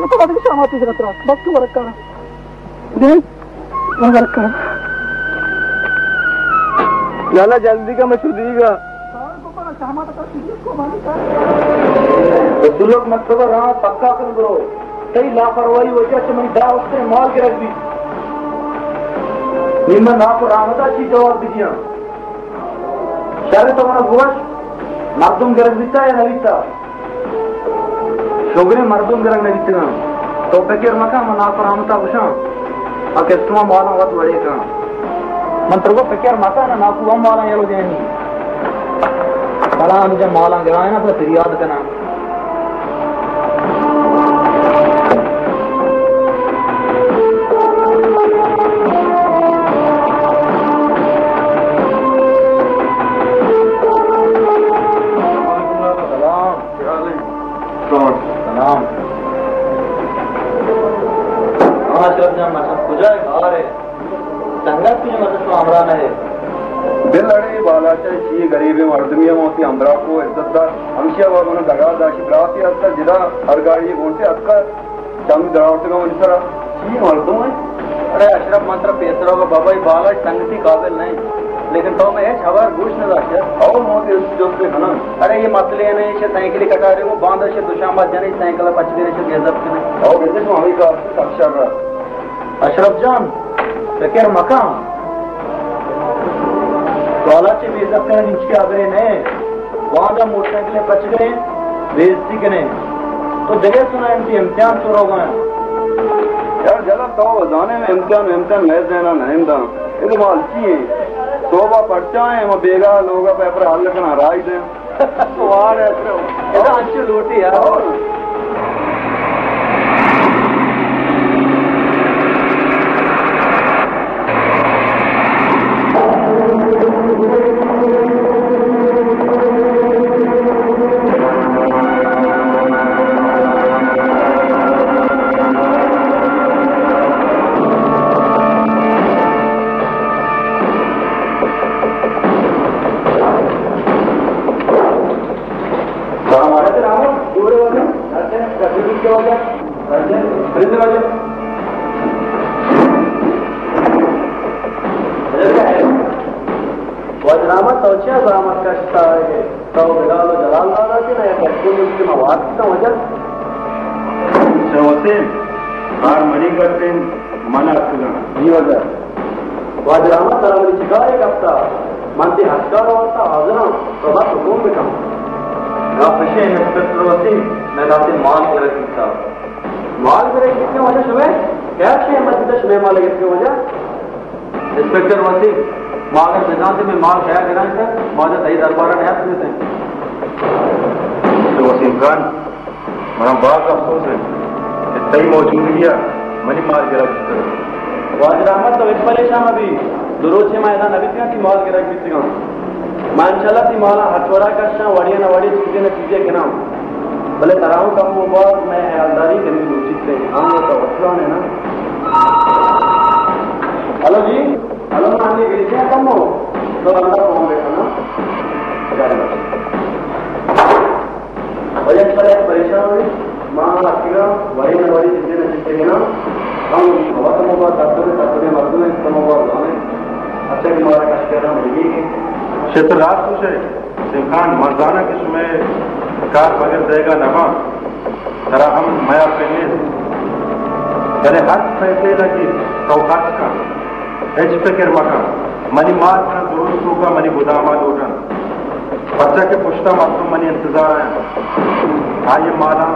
तो शाम आती है बस वर्क कर वर्क कर लाला जल्दी का मैं सुधीगा तू लोग मत करो रहा पक्का कर करो सही लापरवाही वजह से मैं ड्रा उससे माल के रख दी निम्न ना को रामदा की जवाब दीजिए शायद तुम्हारा बुआश मर्दुम के रख देता या नहीं देता शोगरे मर्दुम के रख नहीं देता तो पैकेर मका मना को रामदा बुशा और किस्टमा माला वत बढ़ेगा मंत्र को पैकेर मका ना नाकू हम माला ये लो देनी कला जब माला गिराए ना तो फिरियाद करना दिल अड़े बालाचा ची गरीब मर्दमिया मोती अमरा को इज्जतदार हमशिया व मन दगा दाशी ब्रासी अत्ता जिदा हर गाड़ी बोलते अक्का चंद दरावट का मंसरा ची मर्दों है अरे अशरफ मंत्र पेसरा का बाबा बाला संगति काबिल नहीं लेकिन तो मैं छवर गुश न दाशे और मोती जो से खाना अरे ये मसले ने से साइकिल कटा रहे वो बांध से दुशामा जने साइकिल पचदे से गजब के और गजब में हमें का अक्षर अशरफ जान फकीर मकाम बालाची बेइज्जत करने जिसके आगे ने वहां जब मोटरसाइकिलें बच गए बेइज्जती के ने तो जगह सुना इम्तिहान शुरू हो गए यार जला तो जाने में इम्तिहान ले देना नहीं दा ये माल चाहिए सोबा पट्टा है मैं बेगा लोगा पेपर हल करना राय दे वाह ये अच्छी लूटी यार इंस्पेक्टर वसीम मागर निजाम से मैं माल खाया करा था मौजूद सही दरबार है तुम्हें से तो वसीम खान मेरा बहुत अफसोस है सही मौजूद किया मनी माल गिरा वाजिर अहमद तो इस परेशान अभी दुरोज से मैदान अभी क्या की माल गिरा किसी का माशाल्लाह थी मौला हथौड़ा का शां वड़िया न वड़ी चीजें गिनाऊं भले तराऊं कम वो बहुत मैं हयालदारी करनी उचित से हम लोग तो वसला है ना। हेलो जी हेलो माननी गई क्या कम हो तो अंदर पहुंच गए ना वजह पर परेशान हुई मां अकेला वड़ी न वड़ी चीजें गिनाऊं हम बहुत मोबाइल तात्पर्य मर्दों में कम मोबाइल जाने अच्छा कि हमारा कष्ट कर रहा मिलेगी शेतरात से सिमखान मर्दाना किस्म कार बगैर देगा नमा तरह हम माया पहले यानी हर फैसले लगी सौकात का एच फिक्र मका मनी मार का दुरुस्त होगा मनी गुदामा लोटन बच्चा के पुश्ता मासूम मनी इंतजार है आइए माला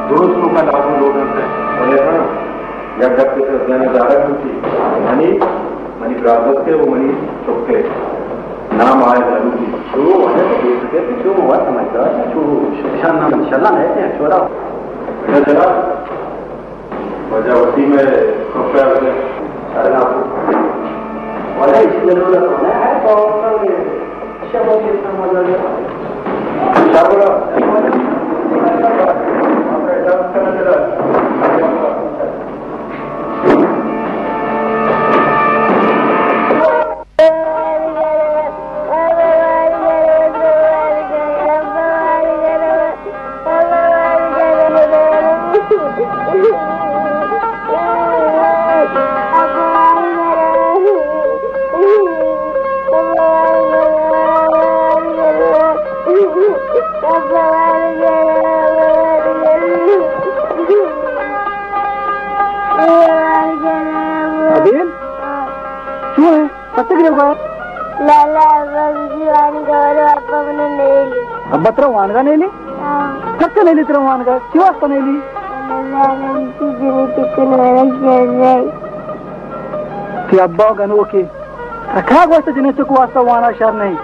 दुरुस्त होगा लाजम लोटन से या जब किसी जाने जा रहे होती मनी मनी प्राप्त के वो मनी चुपके नाम आए जरूरी शो है तो देख के शो हुआ समझता है शो शान नाम इंशाल्लाह है क्या छोड़ा चला वजह उसी में कंपेयर से अरे आप वाला इसकी जरूरत होना है तो ये शब्दों के समझ आ गया शाबरा आपका डांस करना चला बत्र वानगा नहीं ली कच्चा नहीं ली तेरा वानगा क्यों वास्ता नहीं ली कि अब्बा गनो के रखा वास्ता जिन्हें चुक वास्ता वाना शहर नहीं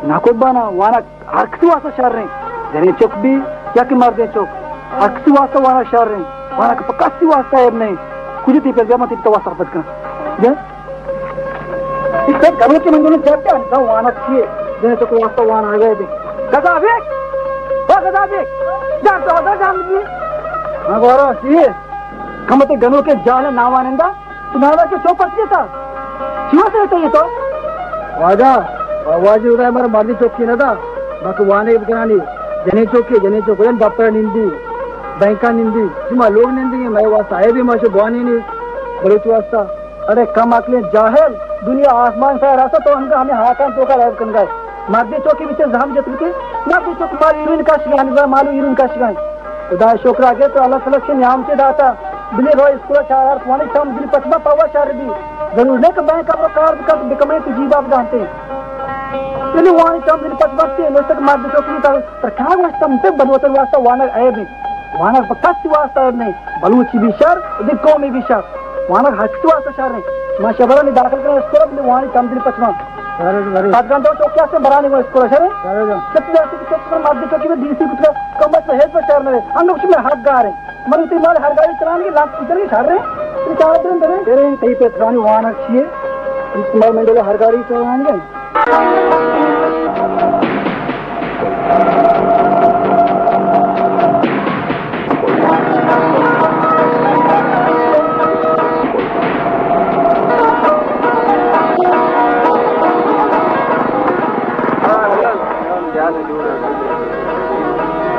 ना को बना वाना हरकत वास्ता शहर नहीं जिन्हें चुक भी या कि मर दे चुक हरकत वास्ता वाना शहर नहीं वाना का पक्का वास्ता है नहीं कुछ तीपे जमा तीप तो वास्ता पटका ये इस गनो के मंदिर में चढ़ते हैं वाना किए जिन्हें चुक वास्ता वाना आ गए थे गदा बेक जा तो होता जान ली हां गोरो ये कमते गनो के जाल नावानंदा तुम्हारा के चौपट के था क्यों से ये तो वाजा आवाज उड़ा हमारा मारनी चौकी ना था बाकी वाने बकरानी जने चौकी जन डॉक्टर निंदी बैंका निंदी तुम लोग निंदी मैं वास्ता है भी माशे बानी नहीं बड़े वास्ता अरे कम अकले जाहिल दुनिया आसमान से रास्ता तो हमें हाथान तो का राज कर गए मारदी चौकी विच जाम जत के मारदी चौक माल यूरिन का शिकान मालू यूरिन का शिकान खुदा शुक्र आगे तो अल्लाह तआला के नाम से दाता बिले रो स्कूल चार पानी शाम दिन पचमा पावा चार भी जरूर ने के बैंक का कार का बिकमे तो जीव आप जानते बिले वानी शाम दिन पचमा से नो तक मारदी चौकी का पर का वास्ता में बनवतर वास्ता वाना आए भी वाना पक्का वास्ता नहीं बलूची भी शर दिन कौमी भी शर वाना हट वास्ता शर नहीं मां शबरा ने दाखिल कर स्कूल बिले वानी शाम दिन पचमा घंटों चौक क्या से बरानी वो इसको सर कितने चौक पर मार चौकी में डीसी कुछ कम से हेड पर शहर में हम लोग उसमें हाथ गा रहे मन तो मार हर गाड़ी चलाने के लाख इतने छाड़ रहे तो क्या दिन दे तेरे सही पे पुरानी वाहन अच्छी है इस्तेमाल में हर गाड़ी चलाएंगे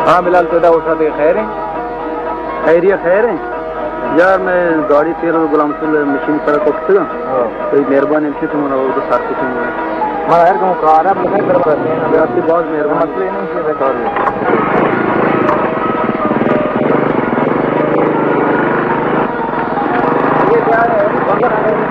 हाँ बिलाल पैदा उठा दे खैर है खैरिया खैर है यार मैं गाड़ी तेल गुलाम मशीन पर कोठगा तो मेहरबानी थी तुम्हारा वो तो साथ कुछ नहीं हां यार कहूं कार आप लगा कर रहे हैं आपकी बहुत मेहरबानी मसले नहीं से बता दो ये क्या है बंगर आ गए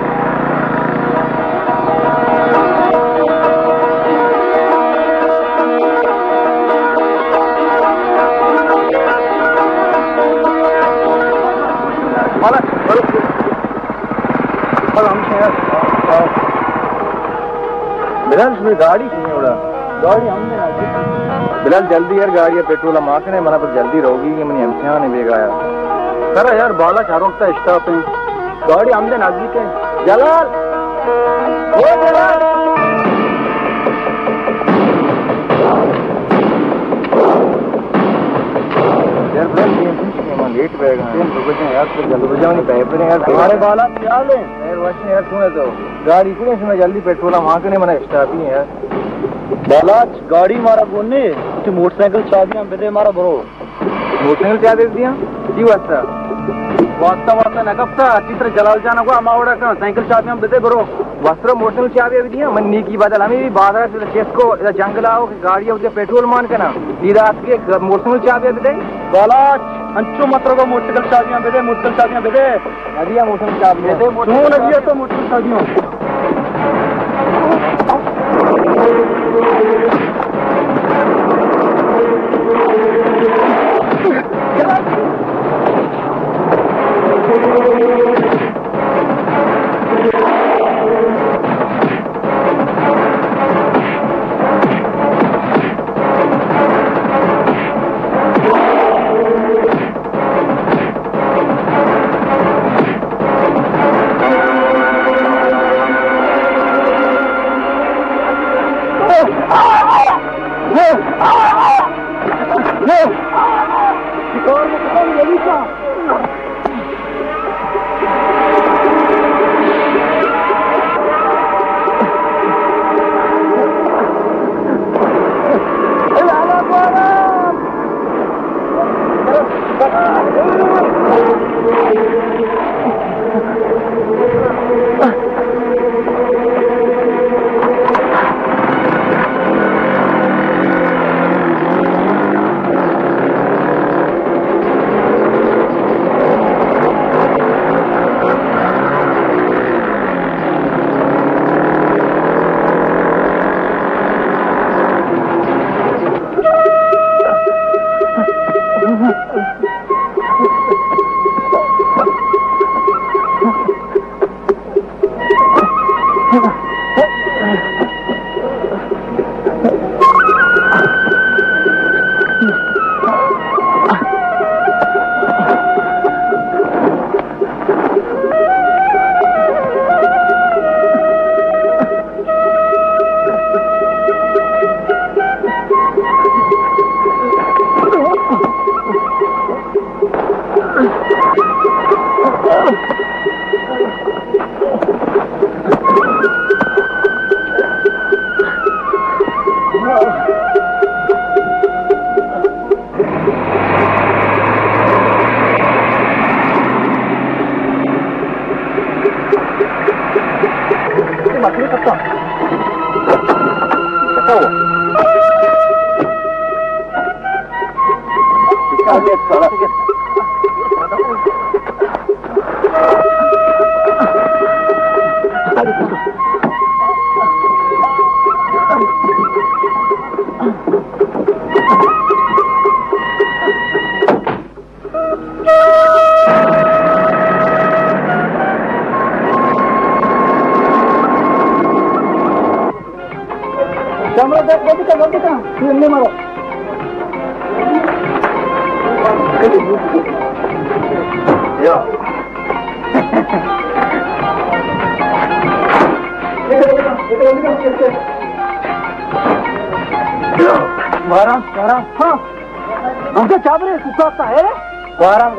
बिलाल इसमें गाड़ी क्यों उड़ा गाड़ी हमने बिलाल जल्दी यार गाड़ी या पेट्रोल हम आके नहीं मना पर जल्दी रहोगी कि मैंने हमसे नहीं बेगाया करा यार बाला चारों का स्टॉप है गाड़ी हमने नजदीक है जलाल ओ जलाल लेट बैग रुको यार तो जल्दी हो जाओ नहीं पैपर यार हमारे बाला क्या ले यार वैसे यार सुने तो गाड़ी को नहीं जल्दी पेट्रोल वहां के नहीं मना स्टार्ट ही यार बाला गाड़ी मारा बोलने तो मोटरसाइकिल चाबियां बेदे मारा ब्रो मोटरसाइकिल चाबी दिया की वास्ता वास्ता नगप्ता चित्र जलाल जाना को अमावड़ा का साइकिल चाबियां बेदे ब्रो वस्त्र मोटरसाइकिल चाबियां दिया मन नी की बात हमें भी बाजार से चेस्को जंगल आओ गाड़ी हो पेट्रोल मान के ना सीधा के मोटरसाइकिल चाबियां बेदे बाला अंचो मात्र को मोटरसाइकिल चाबियां बेदे नदिया मोटरसाइकिल चाबियां क्यों नदिया तो मोटरसाइकिल चाबियां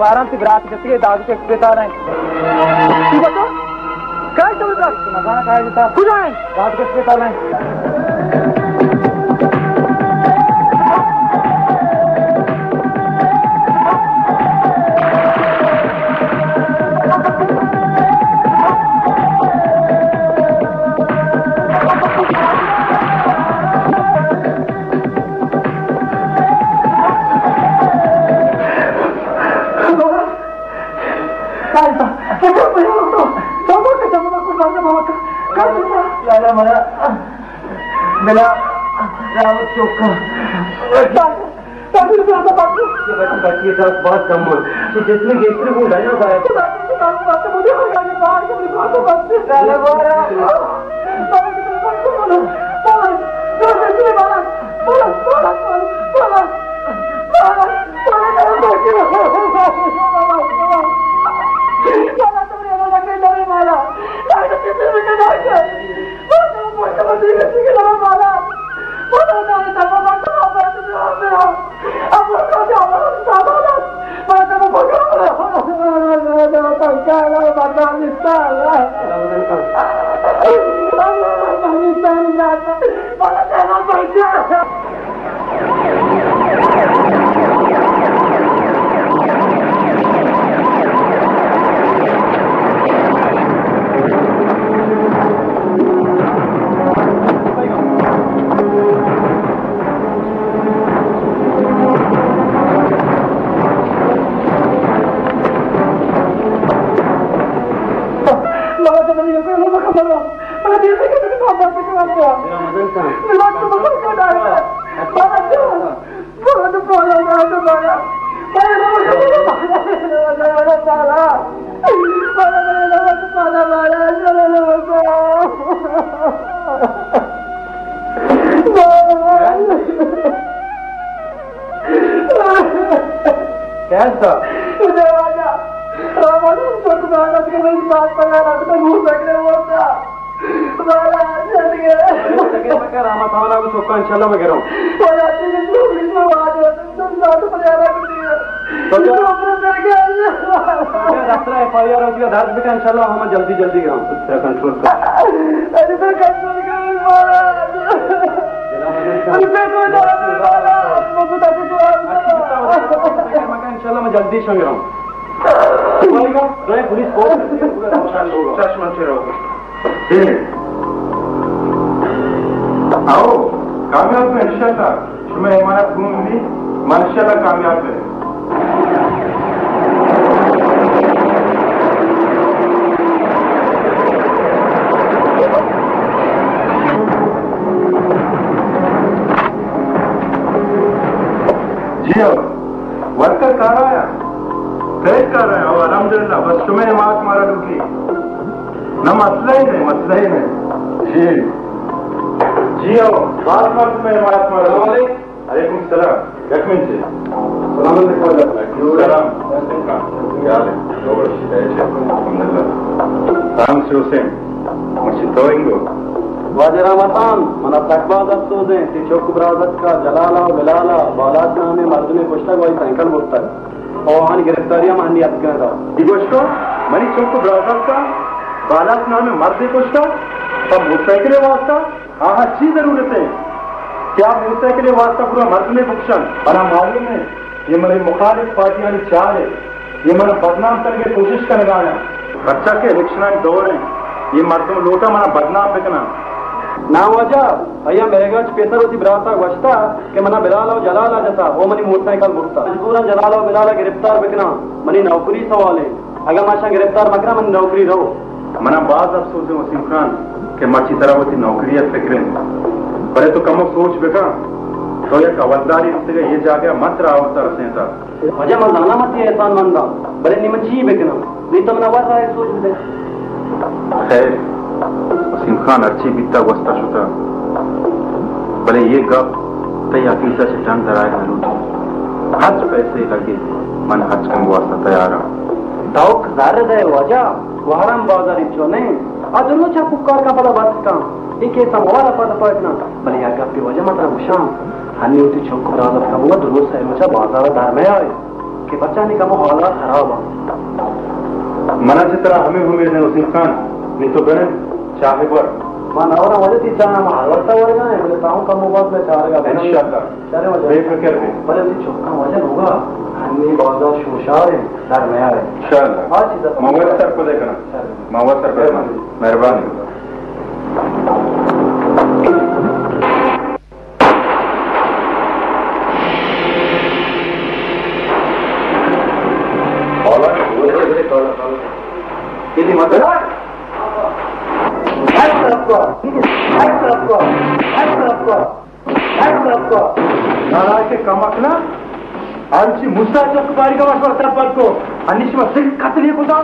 वाराम से रात जैसे दादू के बेटा रहे तू बता काय चल रहा मकान काय देता कुछ नहीं दादू के बेटा रहे मेरा रावत चौका बच्ची साथ बहुत कम हो जिसमें गेस्टर को उठाया होता है इंशाल्लाह मैं कह रहा हूँ FIR होती है इंशाल्लाह हम जल्दी जल्दी कंट्रोल इंशाल्लाह मैं जल्दी संग रहा हूँ पुलिस आओ कामयाब में इंशाल्लाह तुम्हें हमारा घूम भी माशाल्लाह कामयाब है जी वर्कर कहाँ आया फ्रेश कर रहे हैं अल्हम्दुलिल्लाह बस तुम्हें मार तुम्हारा दुखी न मसला ही नहीं जी जी आओ बात में अलैकुम सलाम लक्ष्मण जी सलाम वाजह रमजान मन तकबादत सोजे चौक ब्रादत का जलाला बिलाला बालात नामे मर्द में कुश्ता कोई साइकिल मुक्ता और हमारी गिरफ्तारियां माननी अब क्या था दिगोश्तो मनी चौक ब्रादत का बालात नामे मर्द कुश्ता सब मोटरसाइकिल वास्ता हाँ अच्छी जरूरत है क्या मोटरसाइकिल वास्ता पूरा मर्द में भुक्षण बना मालूम है ये मेरी मुखालिफ पार्टियां चाल है ये मैंने बदनाम करके कोशिश कर लगाया बच्चा के इलेक्शन दौर है ये मर्दों लोटा मना बदनाम बिकना ना वजह भैया मेरेगा पेशर होती बराता वस्ता के मना बिलाला जलाला जैसा वो मनी मोटरसाइकिल भुगता मजबूरन जलाला बिलाला गिरफ्तार बिकना मनी नौकरी सवाल है अगर माशा गिरफ्तार मकना मन नौकरी रहो मना बाज अफसोस है वसीम खान के मच्छी तरह होती नौकरी फिक्र बड़े तो कम सोच बेका तो ये कवलदारी से ये जाके मत रहा होता रसे था वजह मजाना मत ये एहसान मंदा बड़े निमन ची बिकना नहीं तो मना वर रहा है सोच दे खैर वसीम खान अच्छी बीता वस्ता शुता भले ये गप तय हकीकत से टंग दराए हज पैसे लगे मन हज कम वास्ता तैयार दाउक ज़ारद है वजह वहराम बाजारी जो नहीं अदलो चा पुकार का बड़ा बात का एक ऐसा मोहरा पता पड़ना भले या गप की वजह मतलब शाम हनी होती चौक राजत का वो दुरुस्त है मुझे बाजार दार में आए कि बच्चा ने कम हालात खराब है मना से तरह हमें उम्मीद है वसीम खान नहीं तो गणे चाहे पर मान और वजह थी चाह हम हालता वर्गा है बोले ताऊ का मोबाइल में चाहेगा इंशाल्लाह चले वजह बेफिक्र है भले ये चौका वजह होगा हनी बाजार शोशार है दार में आए इंशाल्लाह आज चीज मौका सर को देखना मौका सर को मेहरबानी किसी मतलब नाराज के कमकना आमची मुसा चौकबारी का वास्ता सरपंच को अनिश्चित सिंह कतली बुदा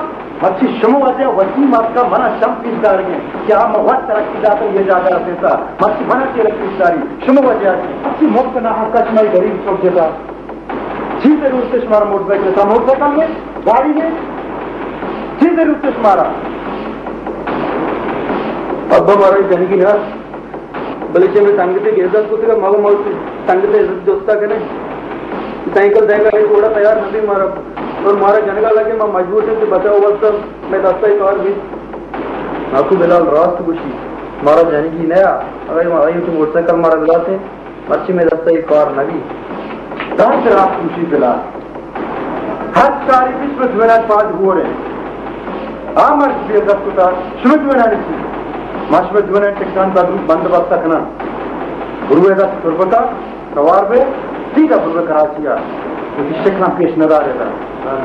मच्छी शमो वजह वसी मात का मना शम पीसदार है क्या हम वक्त तरक्की जाता ये जाता रहते था मच्छी मना के रखीदारी शमो वजह अच्छी मुफ्त ना हक्का में गरीब चौक देता जी जरूर से हमारा मोटरसाइकिल था मोटरसाइकिल में गाड़ी में जी जरूर से हमारा अब हमारा जाने की ना बल्कि मैं संगते की इज्जत को तेरा मालूम संगते इज्जत दोस्ता करे साइकिल देगा ये घोड़ा तैयार नहीं मारा और मारा जनगा लगे मैं मजबूर थे कि बचाओ वक्त मैं दस्ता ही कार भी नाकू बिलाल रास्त खुशी मारा जनगी नया अगर मैं आई तो मोटरसाइकिल मारा बिलाते अच्छी में दस्ता ही कार नगी रात रात खुशी बिलाल हर सारी विश्व द्वेना पाद घोड़े आमर भी दस्त कुता श्रुत द्वेना नहीं माश्व द्वेना टिकान का बंदोबस्त करना गुरु का सुरबता सवार में सीधा गुरु कराचिया क्योंकि शिक्षण पेश नजर रहता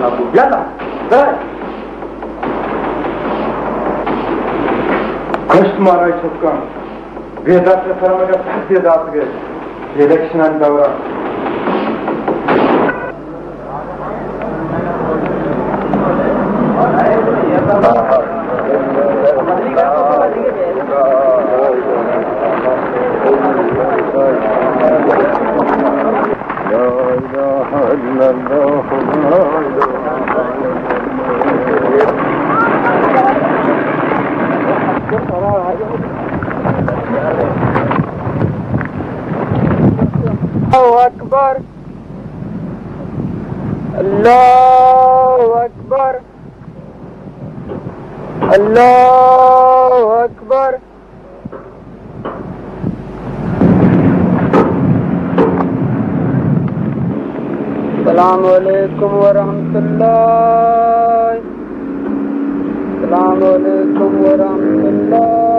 आपको ज्यादा कष्ट मारा छक्का वेदा से फरमा का सत्य दास गए इलेक्शन दौरा अकबर अल्लाहु अकबर अल्लाहु अकबर अस्सलाम वालेकुम व रहमतुल्लाह अस्सलाम वालेकुम व रहमतुल्लाह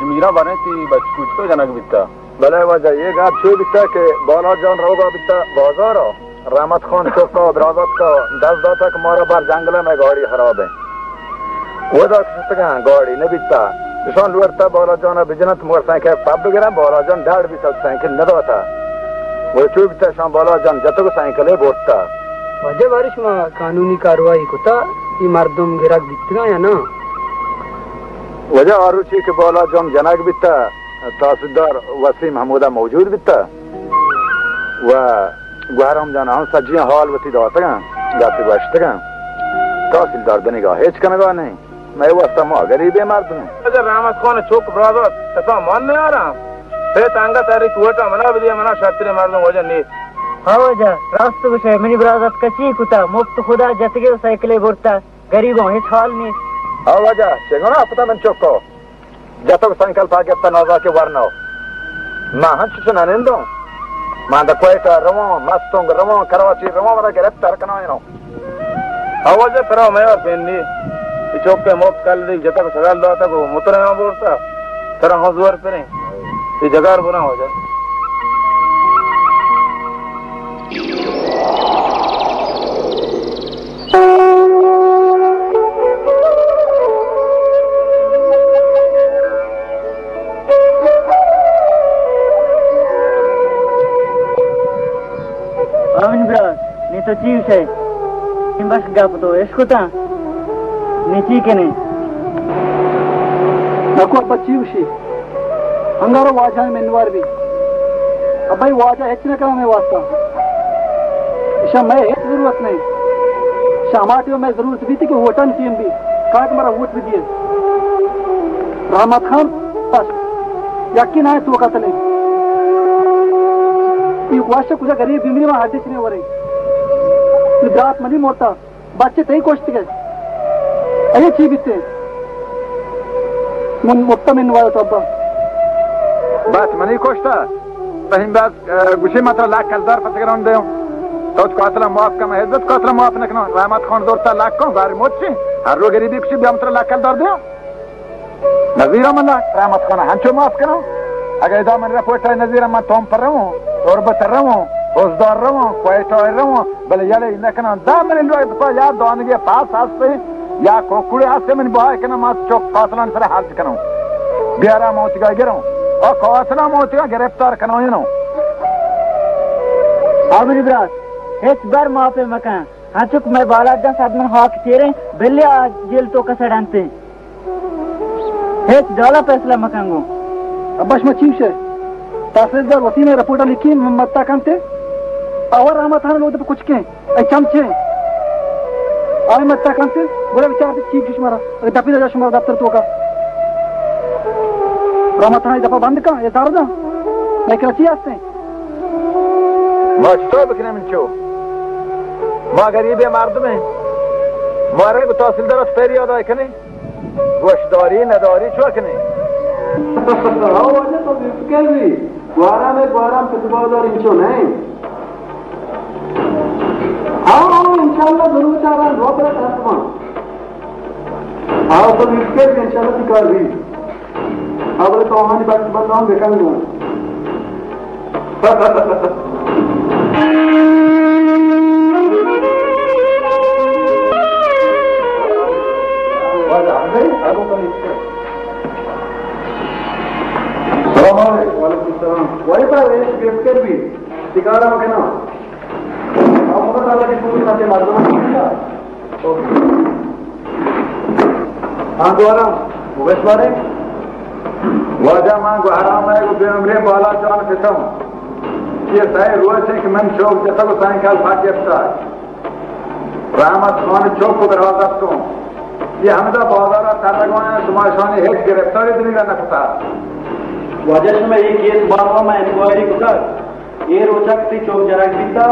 मीरा बने थी बच कुछ तो जनक बिता भले वजह ये गाप छू बिता के बाला जान रोगा बिता बाजार रहमत खान चौक का बराबर का 10 तक मारा बार जंगल में गाड़ी खराब है वो तक गाड़ी नहीं बिता निशान लुरता बाला जान बिजनत मोटरसाइकिल पब गिरा बाला जान डाड़ भी साइकिल न था वो चू बिता शाम बाला जान जतो साइकिल है बोटता वजह बारिश में कानूनी कार्रवाई कोता ये मर्दम गिराक बितगा या ना वजह आरुचि के बोला जो हम जनक बिता तहसीलदार वसीम महमूदा मौजूद बिता वह गुहारम जाना हम सज्जियां हाल वती दाता गाते बचते तहसीलदार बनेगा हेच कनगा नहीं मैं वो समा गरीब है मार दूं अजर रामत कौन चौक ब्रादर तसा मान नहीं आ रहा ते तांगा तारीख वटा मना बिदिया मना शास्त्री मार दूं वजह नहीं हाँ वजह रास्त विषय मनी ब्रादर कची कुता मुफ्त खुदा जतगे साइकिल बोरता गरीबों हेच हाल नहीं हाँ वजह चेगोना अपना मन चौको जतग साइकिल पाके तनाजा के वरनो मां हंच सुना निंदो मां द कोयटा रवो मस्तोंग रवो कराची रवो वाला गिरफ्तार करना है नो हाँ वजह करो मैं और बेनी इस चौक के मुफ्त कल दी जतग सगाल दो तक मुतरे में बोलता तरह हुजूर पे नहीं ये जगह बुरा हो जाए तो चीज है बस गप तो इसको ता नीची के नहीं नको पच्ची उसी अंगारो वाजा में नवार भी अब भाई वाजा इतने का मैं वास्ता इशा मैं एक जरूरत नहीं शामाटियों में जरूरत भी थी कि वोटन टीम भी कहा कि मेरा वोट भी दिए रहमत खान बस यकीन आए तो कहते नहीं ये वाशा कुछ गरीब बीमारी में हार्दिश नहीं हो रही रात मनी मोटा बच्चे तई कोष्ट गए अये चीबिते मुन मोटा में नवायो तो अब्बा बस मनी कोश्ता तहिं बस गुशी मात्र लाख कलदार पतगरन दे तो कातला माफ का इज्जत कातला माफ न कनो रहमत खान दोरता लाख को बारी मोची हर रो गरीबी कुछ भी मात्र लाख कलदार दे नजीर मल्ला रहमत खान हंचो माफ करो अगर इदा मन रिपोर्ट है नजीर मैं तुम पर रहूं और बता रहूं रोजदार रहूं क्वेटा रहूं भले याले न कनो दा मन लो तो याद दोन के पास आस्ते या कोकुड़े आस्ते मन बाय कना मात चौक कातला सर हाल कनो बियारा मौत का गिरो और कातला मौत का गिरफ्तार कनो नो आमिर ब्रास एक बार माफे मकान हाँ चुक मैं बाला दस आदमी हाक तेरे बिल्ले जेल तो का सड़ानते एक डाला फैसला मकान को अब्बाश मचीश है तहसीलदार वसीम ने रिपोर्ट लिखी मत्ता कंते और रहमत खान लोग तो कुछ के ऐ चमचे आई मत्ता कंते बोले विचार चीफ दुश्मन अरे दफी जा शुमार दफ्तर तो का रहमत खान दफा बंद का ये दारदा मैं कराची आते मस्तो बकने में चो मां गरीब है मर्द में मारे को तहसीलदार फेरी अदा कने गोशदारी नदारी छो कने आओ वजह तो बिल्कुल भी ग्वारा प्रतिभादार इंचो नहीं आओ इंशाल्लाह जरूर चारा रोबरा आसमान आओ तो बिल्कुल इंशाल्लाह सिकार भी अब तो हमारी बात बनाऊं देखेंगे वही पर गिरफ्तार भी शिकारा हो ना अब मुझे लगा कि पूरी ना के मालूम नहीं हाँ द्वारा मुकेश बारे वजह मां गुहारा में को बेमरे बाला चान फितम ये सही रोज है कि मन चौक जैसा को सायंकाल फाटियफ्ता रहमत खान चौक को दरवाजा तो ये हमदा बाजारा तारगवान सुमाशानी हेड गिरफ्तारी दिन का नकता वजह में एक केस बाबा में इंक्वायरी को कर ये रोचक थी चौक जरा दिखता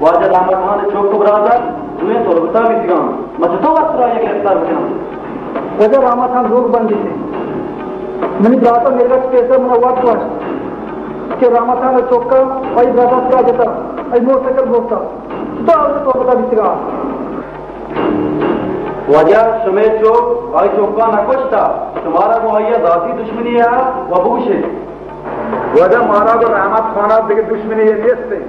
वजह रहमत खान चौक को दरवाजा तुम्हें तो बता भी दिया मजदूर वाला ये गिरफ्तार हो वजह रहमत खान लोग बंदी थे मैंने जाता मेरे का केस में वाट वाट के रहमत खान चौक का भाई दादा का देता आई मोटरसाइकिल भोगता तो बता भी दिया वजह समय चौक आई चौक का नकुश था तुम्हारा वो आइया दाती दुश्मनी है वबूश है वजह मारा को रहमत खाना देखे दुश्मनी है नेस्ते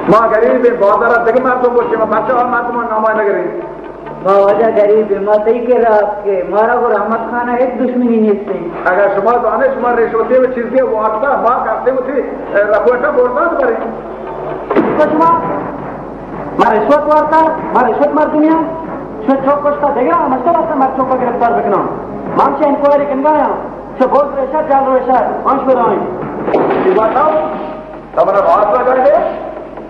मां गरीब है बाजारा देखे मार तो बोचे मां बच्चा और मां तो नामा नगरी मां वजह गरीब है मां सही के रात के मारा को रहमत खाना एक दुश्मनी नेस्ते अगर शुमा दाने शुमा रिश्वते में चीज के वाटता मां करते मुझे रपोटा बोलता करे शुमा मां रिश्वत वारता मां रिश्वत मार दुनिया चौक कोस्ता देगा मसला से मार चौक गिरफ्तार बकना मां से इंक्वायरी करना है से बहुत प्रेशर चल रहा है अंश पर आए ये बताओ तुम्हारा बात लगा दे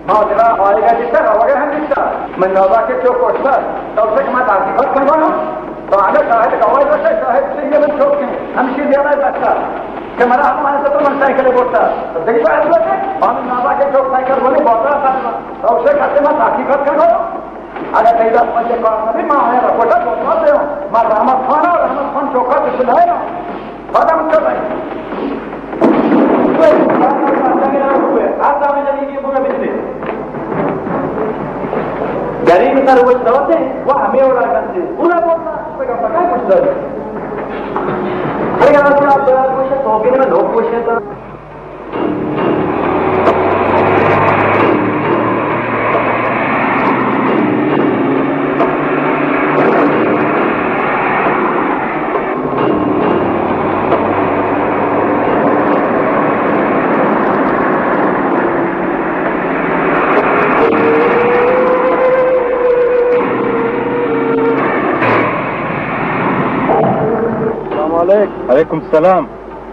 हां जरा आएगा जितना होगा हम जितना मैं नौबा के चौक कोस्ता तब से मैं ताकि खत करवाऊं तो आगे शायद गवाही रखे शायद से ये मैं चौक के हम से देना चाहता कि मेरा हमारे से तो मन साइकिल बोलता तो देखिए ऐसा है हम नौबा के चौक साइकिल बोले बहुत सारा तो उसे कहते मैं ताकि खत करो अगर कई बार मुझे कहा नहीं मां है रपोटा बोलना दे मां रहमत खान चौका से सुनाए ना बड़ा मुझे भाई आप में जाने की पूरा बिजली गरीब सर वो दौड़ते वो हमें उड़ा करते पूरा बोलना उसमें का पता है कुछ सर अरे यार आप कुछ तो भी में लोग पूछे तो वालेकुम सलाम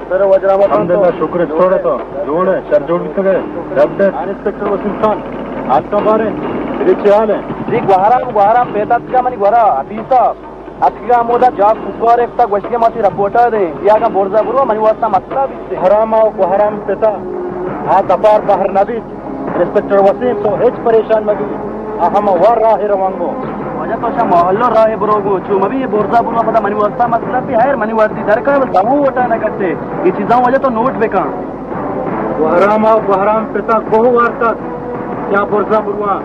सर वजरामत अल्हम्दुलिल्लाह शुक्र थोड़ा तो जोड़ है सर जोड़ भी गए डॉक्टर इंस्पेक्टर वसीम खान आपका बारे रिच हाल है जी गुहारा पेतात का मनी गुहारा अतीसा अतिका मोदा जॉब कुकर एक तक वैसे मासी रिपोर्टर दे या का बोर्जा बुरो मनी वास्ता मतलब इससे हराम आओ गुहाराम पेता हां दपार बाहर नबी इंस्पेक्टर वसीम तो हेच परेशान मगी हम वार राह रवांगो वजह तो शा मोहल्लो रहे बरोगो चुम अभी ये बोरजा बुरा पता मनी वस्ता मतलब भी है मनी वर्दी दर का दमू उठा न करते ये चीज़ों वजह तो नोट बेका बहराम पिता बहु वार्ता क्या बोरजा बुरवा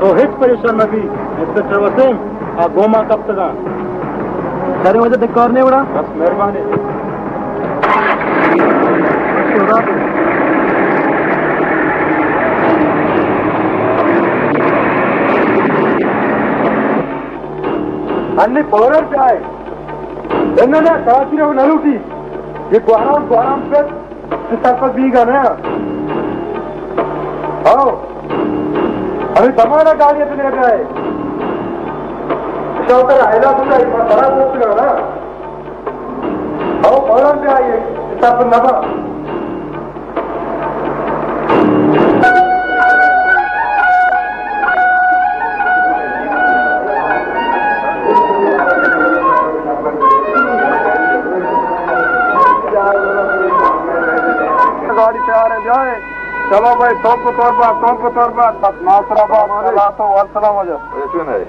तो हिच परेशान में भी इंस्पेक्टर वसीम आ गोमा कब तक सारी वजह देख करने उड़ा बस मेहरबानी अन्नी पौरर जाए इन्होंने कराची में न लूटी ये गुआराम पे पर बीगा ना आओ अभी तमारा गाड़ी पे ले गए शौकर आयला तो जाए बड़ा दोस्त का ना आओ पौरर पे आइए इस पर नबा गाड़ी से आ रहे जाए चलो भाई तोप तोरबा नासराबाद चला तो वरसला मजा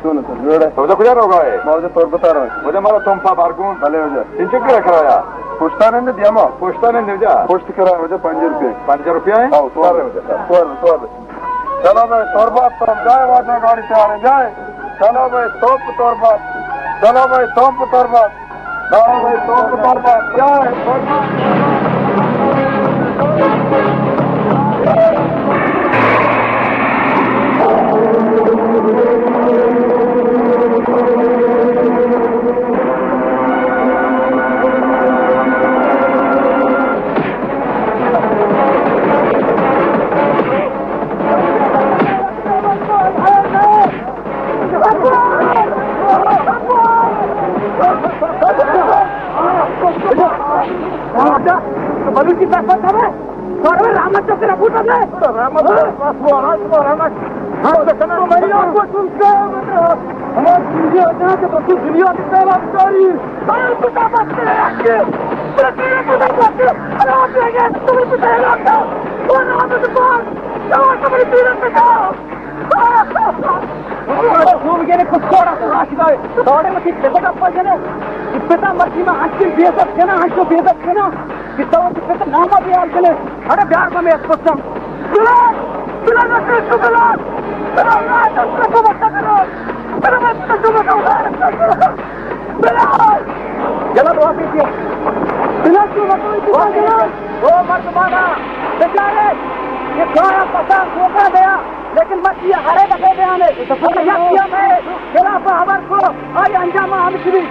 सुन तो खुजा रोगा है मौजे तोर बता रहा हूं मुझे मारा तोंफा बारगून भले हो जाए इंच के कराया पुष्टाने ने दिया मा पुष्टाने ने जा पुष्ट करा मुझे 5 रुपए है आओ तोर चलो भाई तोरबा तरफ जाए वादा गाड़ी से आ रहे जाए चलो भाई तोप तोरबा चलो भाई तोप तोरबा जाए बलून की पैसा था मैं सौरभ रामत तो तेरा फूटा है रामत हाँ तो मेरी आपको सुन के हमारी दुनिया है कि तो दुनिया की पहला बिचारी अरे पिता बच्चे आके तेरे पिता बच्चे अरे आप लेंगे तुम्हें पिता है लगता और रामत तो चलो तुम्हारी पीड़ा पे जाओ खूब गेले कुछ थोड़ा सा राशिदा थोड़े में ठीक देखो आप जने पिता मर्जी में आज के बेइज्जत थे ना आज को बेइज्जत थे ना कितना वो पिता नामा भी आल चले अरे प्यार में मैं सोचम बिला ना कृष्ण बिला ना तो बच्चा करो बिला मैं तो बताऊं बिला चलो तो आप पीछे बिला क्यों बताओ वो मत माना बेचारे ये सारा पता धोखा गया लेकिन बस ये हरे लगे बयान है तो किया मैं खिलाफ हमार को आई अंजाम हम श्री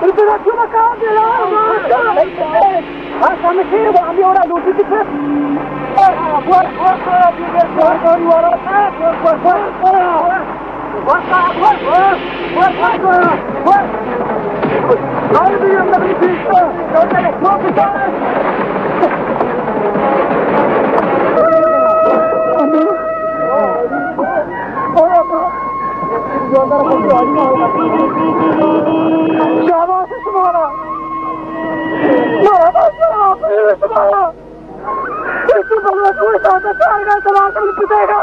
इतना क्यों बता दिया हां समझे वो हम और लूटी थी शाबाश तुम्हारा कोई साथ का सवाल तुम पूछेगा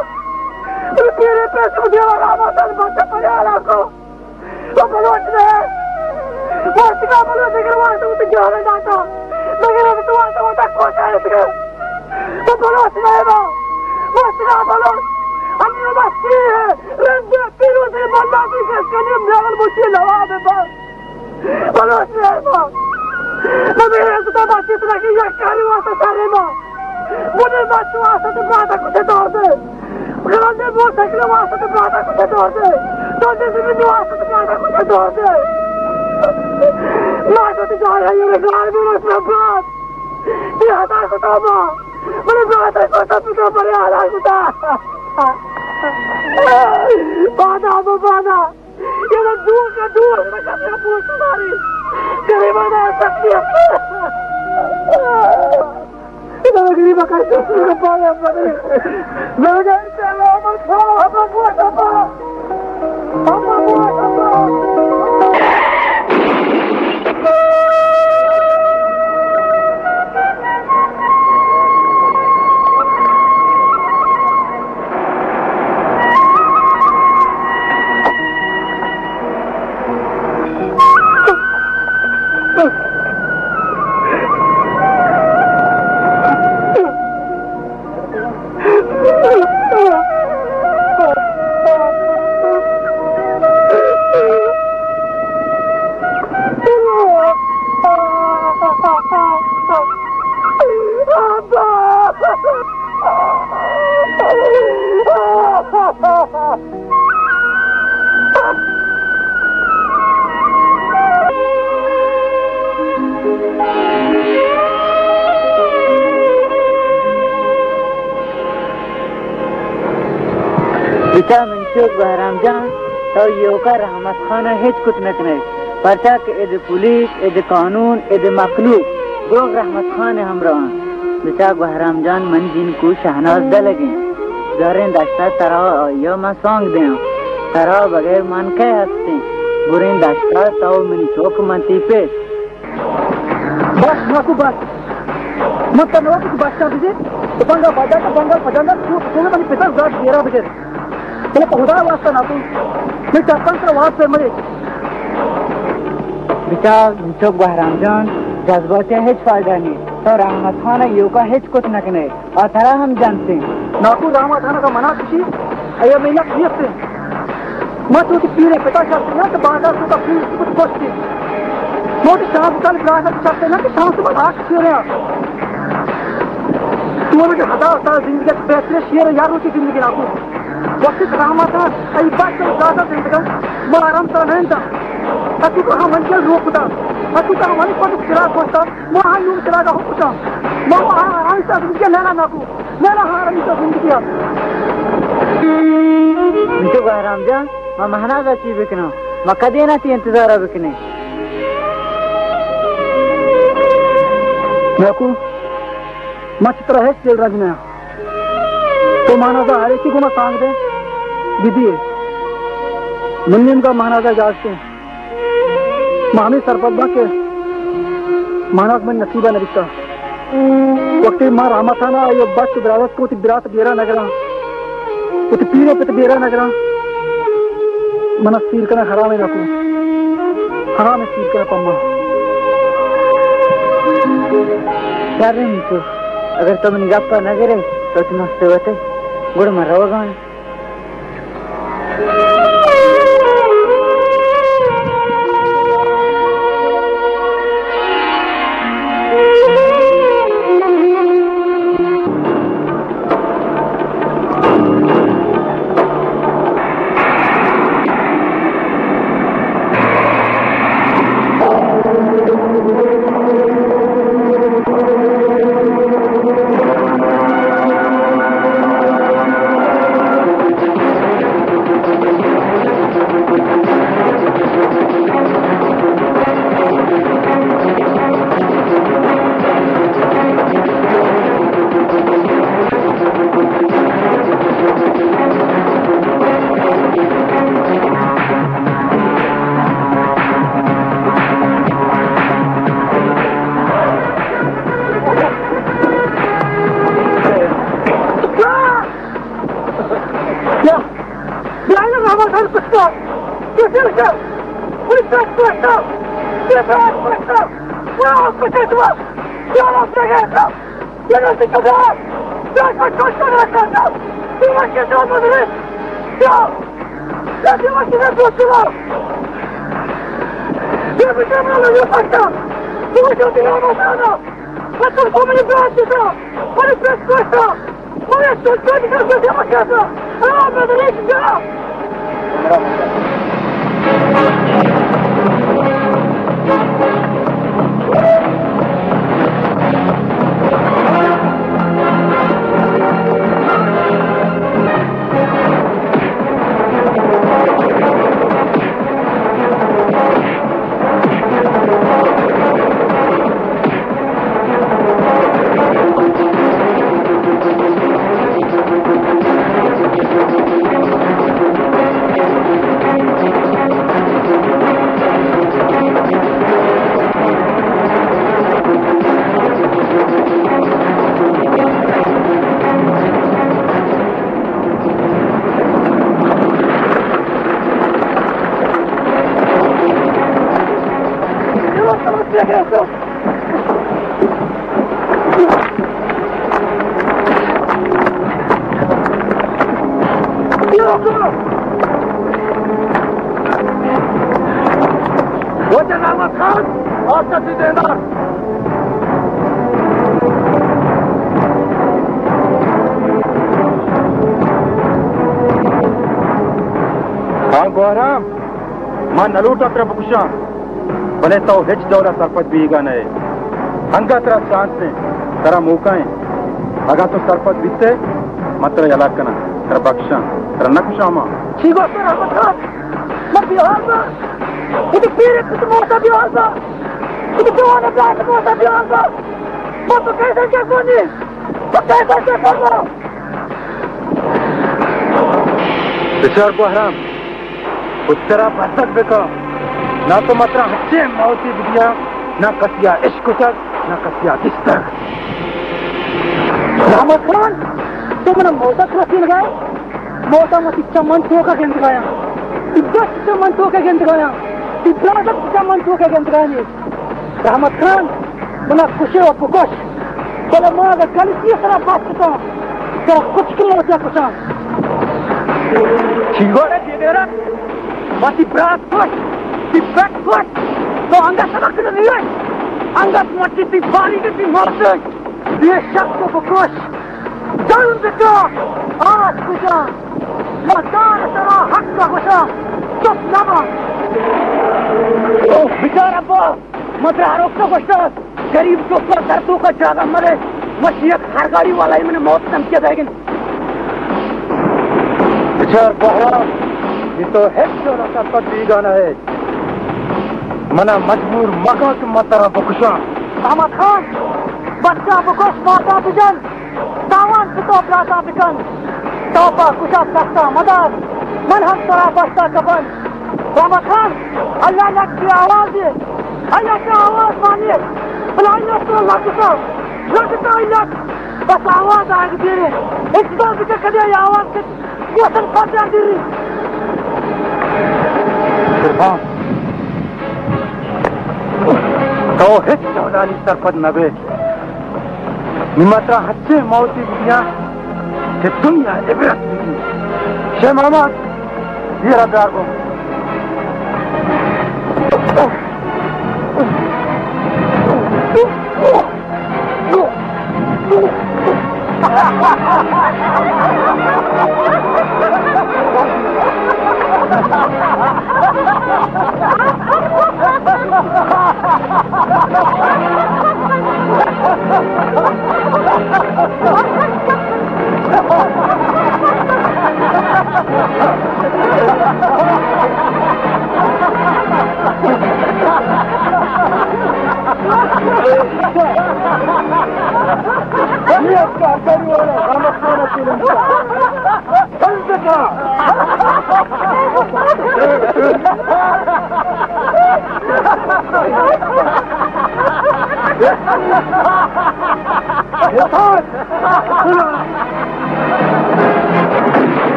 तेरे पैसे मुझे रामा साल बच्चा परिवार को तो बलोच ने बस का बलो देकर वहां से उठ गया जाता मगर तो वहां से उठा कोच आया तो बलोच ने बस का बलोच हमने बस की है रंग तीनों से बंदा की इसके लिए मेरा मुझे लवा दे बस बलोच ने मैं मेरे से बात इतना की ये कार्य हुआ तो सारे मां मुझे बात हुआ तो बात कुछ तोड़ दे घराने वो सकले हुआ तो बात कुछ तोड़ दे तो जैसे भी हुआ तो बात कुछ तोड़ दे ना तो जा रही है घर में उसमें बात ये हटा को तो मां मैंने बात है तो पिता पर आ रहा है बाधा ये तो दूर में कभी पूछ मारी गरीब ना सकती इधर गरीब का दूसरे पाले अपने मैं चलो अब बिचा मिंचो बहराम जान तो योका रहमत खाना हिच कुछ नकने परचा के एद पुलिस एद कानून एद मखलूक दो रहमत खान हमरा बिचा बहराम जान मन जिन को शहनाज द लगे जरें दस्ता तरा यो मा सॉन्ग दे तरा बगैर मन के हंसते बुरें दस्ता तो मन चौक मंती पे बस नाकू बस मत तो कुछ बच्चा दीजिए तो बंगा पजाना तू मन पिता गाट गेरा बजे चलो पहुंचा वास्ता नाकू मैं चाहता हूं वाद पे मरे बिचा चौक बहराम जान जज्बाते हिच फायदा नहीं तो रहमत खान यो का हिच कुछ नकने और तरा हम जानते हैं नाकू रहमत खान का मना किसी अयो मेला कियते मत तो पीरे पिता चाहते ना तो बाजार तो का पीर कुछ कोस्ती मोटी शाम कल ग्राहक चाहते ना कि शाम से बाद आठ शेर है तू मुझे हटा जिंदगी के बेहतर शेर यारों की जिंदगी नाकू वक्त रहमत खान आई बात तो ज्यादा जिंदगी मैं आराम से नहीं था तू को हम मंजिल रोकता तू का हमारी को चिराग होता मैं हां यूं चिराग होता मैं आराम से जिंदगी लेना नाकू लेना आराम से जिंदगी मिंटू बहराम जान मैं महाराज अच्छी बिकना मैं कदे ना ती इंतजार बिकने नाकू मैं चित्र है चल रहा जिना तो महाराजा हर एक को मैं सांग दे दीदी मुन्निम का महाराजा जागते मामी सरपत के महाराज में नसीबा न दिखता वक्त मां रामा था ना ये बस बिरावत को बिरात बेरा नगरा उत पीरो पे बेरा नगरा मन सीर करना हराम है रखो हराम है सीर करना पम्मा क्या रे मिंटू अगर तुम निगाह का नगरे तो तुम हंसते होते गुड़ मर रहोगा गौराम मां नलूटा तरफ कुशा बने तो हिच दौरा सरपत बीगा नए हंगा तरह शांत ने तरह मौका है अगर तो सरपत बीते मात्र यलाकना तेरा बख्शा तेरा न कुछ आमा ठीक है सर रहमत खान मैं बिहार में इधर पीर कुछ मोटा बिहार में इधर जवान ब्लाक मोटा बिहार में मैं तो कैसे क्या कोनी तो कैसे क्या करना विचार बहराम उत्तरा बसत बेका ना तो मात्र हच्चे मौती बिदिया ना कसिया इश्क तक ना कसिया किस्तर रहमत खान तुमने मोटा क्रसी लगाया मोटा मत चमन तो का गेंद लगाया इज्जत चमन तो का गेंद लगाया इज्जत चमन तो का गेंद लगाया रहमत खान बना खुशी और पुकोश चलो मैं अगर कल की तरह बात करता हूँ तेरा कुछ क्यों हो जाए कुछ चिंगोरे दे रहा मती ब्रास फुट ती बैक फुट तो अंगा सबक नहीं है अंगा मती ती बारी के ती मरते ये शख्स को पुकोश जान बेटा आज बेटा मदान तेरा हक का गुस्सा चुप ना ओ बेचारा बा मत आरोप का गुस्सा गरीब के ऊपर दर्दों का ज्यादा मरे मशीयत हर गाड़ी वाला ही मैंने मौत धमकिया जाएगी विचार बहरा ये तो है जो ना पति गाना है मना मजबूर मका के मतरा बकुशा अहमद खान बच्चा बकुश माता बिजन दावान पितो प्राता बिकन तोपा कुशा सकता मदद मन हम तोरा बस्ता कबन अहमद खान अल्लाह लग की आवाज दे अल्लाह की आवाज मानिए बुलाइए तो लगता लगता इलाक बस आवाज आ गई है इस बार भी कदे आवाज से क्वेश्चन फंस जाती है तो हिच चौदानी सरपद नबे निमत्रा हच्चे मौती बिया कि दुनिया इबरत दी शे मोहम्मद ये रब्यार को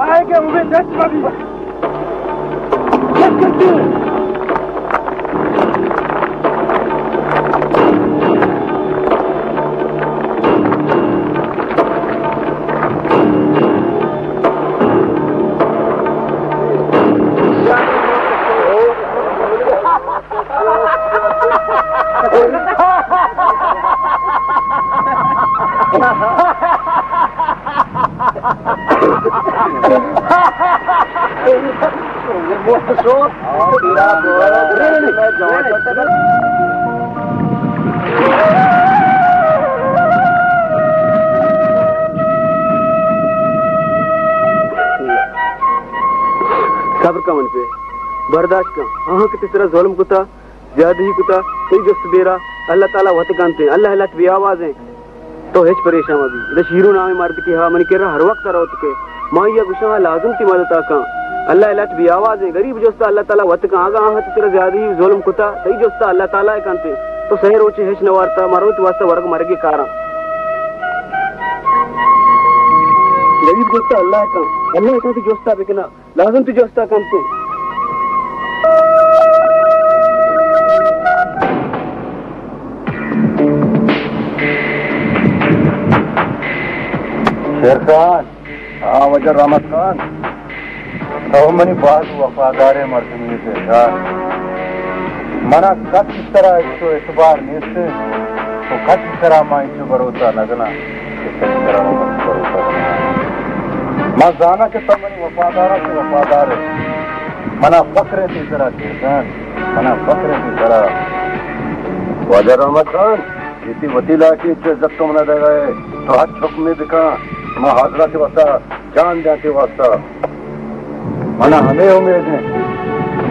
आएंगे उन्हें नेट कभी सब्र का मन पे बर्दाश्त का हाँ किसी तरह जुल्म कुता ज्यादा ही कुता कोई जस्त दे रहा अल्लाह ताला वत कांते अल्लाह अल्लाह भी आवाज है तो हेच परेशान अभी इधर शीरू नाम मर्द की हाँ मन कह रहा हर वक्त रहा के माँ या गुस्सा लाजुम की मदद का अल्लाह अल्लाह भी आवाज है गरीब जोस्ता अल्लाह ताला वत का आगा हाँ तेरा ज्यादा ही जुल्म कुता सही जोस्ता अल्लाह ताला है कांते तो सही रोचे हेच नवारता मारोत वास्ता वर्ग मर के कारण गरीब जोस्ता अल्लाह का अल्लाह का जोस्ता बिकना लाजम तू जोस्ता कांते शेर खान हाँ वजह रहमत खान तो मनी बात वफादार मर्दमी से यार मना कब इस तरह इसको एतबार नहीं से तो कच्छ करा माइंचो भरोसा लगना करा भरोसा मैं जाना कि तब मनी वफादारा से वफादार है मना फक्रे थी जरा शेरखान मना फक्रे थी जरा ख्वाजा रहमत खान इसी वतीला की इज्जत तो मना देगा तो हाथ छुप में दिखा मैं हाजरा के वास्ता जान जाते वास्ता मना हमें उम्मीद है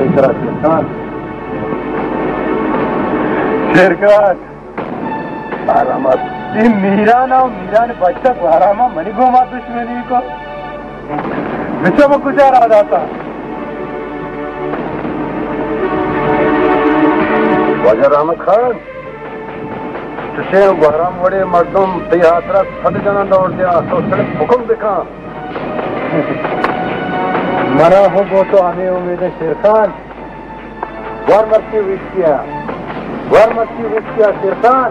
इस तरह शेरखान शेरखान आरामत मीरा ना मीरा ने बच्चा आरामा मनी घुमा दुश्मनी को विषय में कुछ आ रहा था ख्वाजा रहमत खान तुझे बहराम बड़े मर्दम तैयात्रा सद जना दौड़ दिया तो सिर्फ हुक्म दिखा मरा हो वो तो हमें उम्मीद है शेरखान वारमती विश किया शेरखान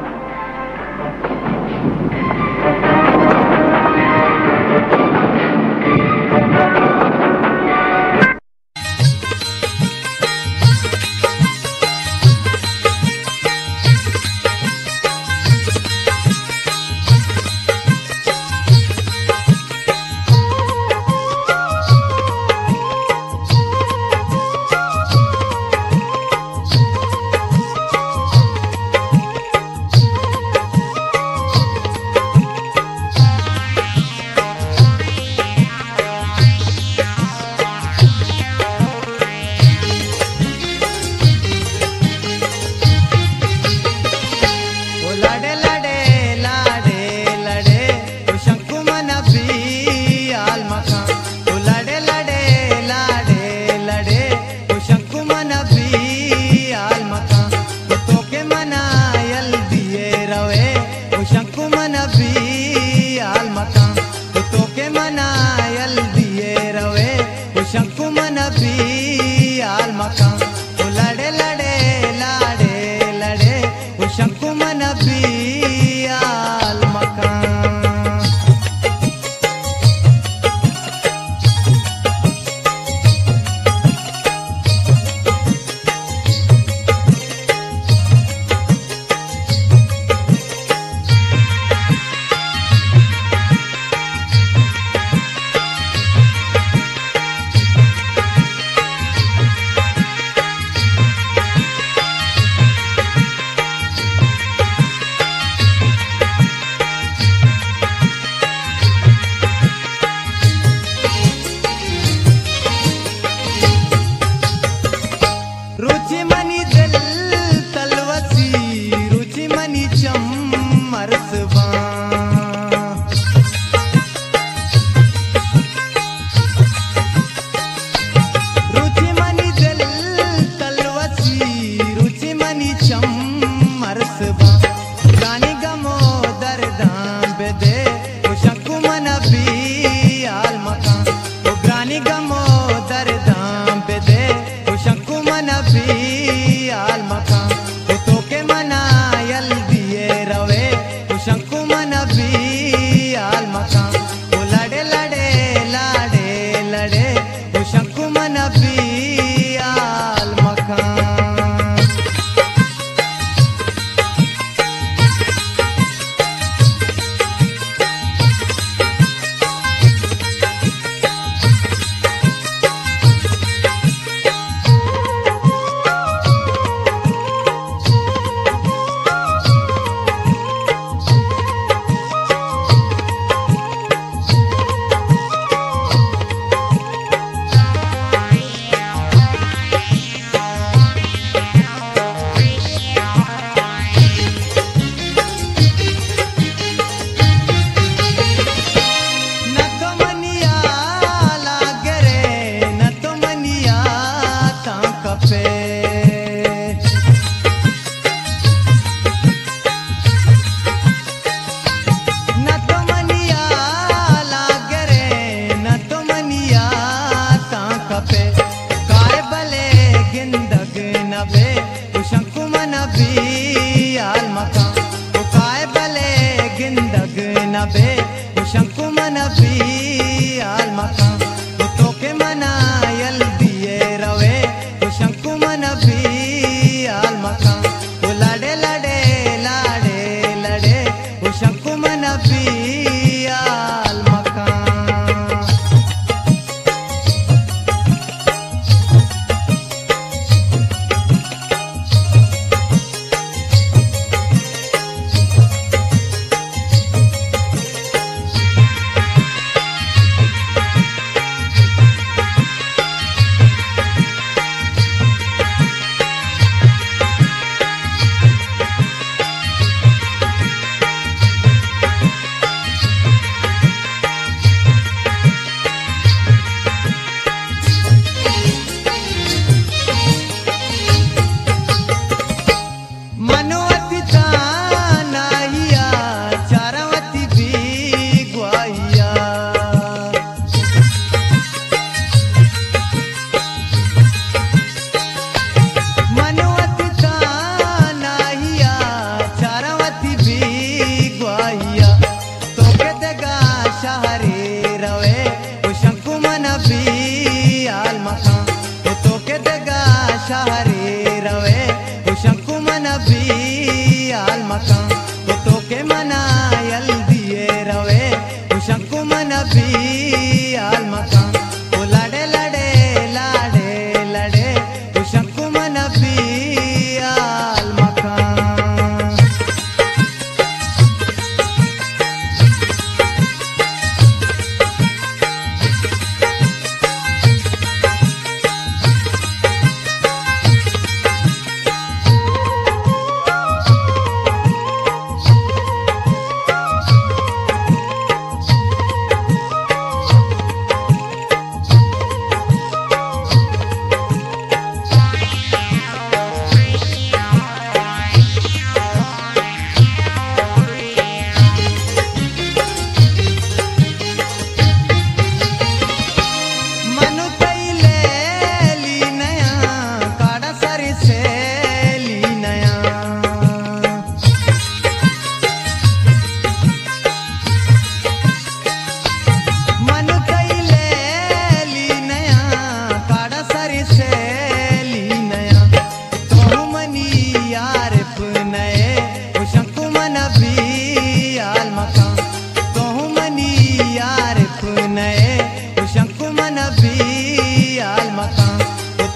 आल मकान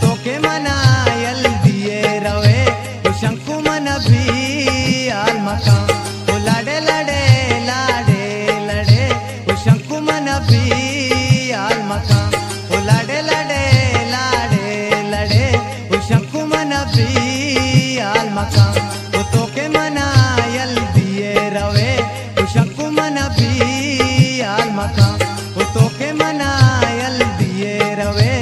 तो के मनायल दिए रवे शंकु मन भी आल मकान तो लड़े लड़े लाड़े लड़े शंकु मन भी आल मकान तो लड़े लड़े लाड़े लड़े शंकु मन भी आल मकान तो के मनायल दिए रवे शंकु मन भी आल मकान तो के मनायल दिए रवे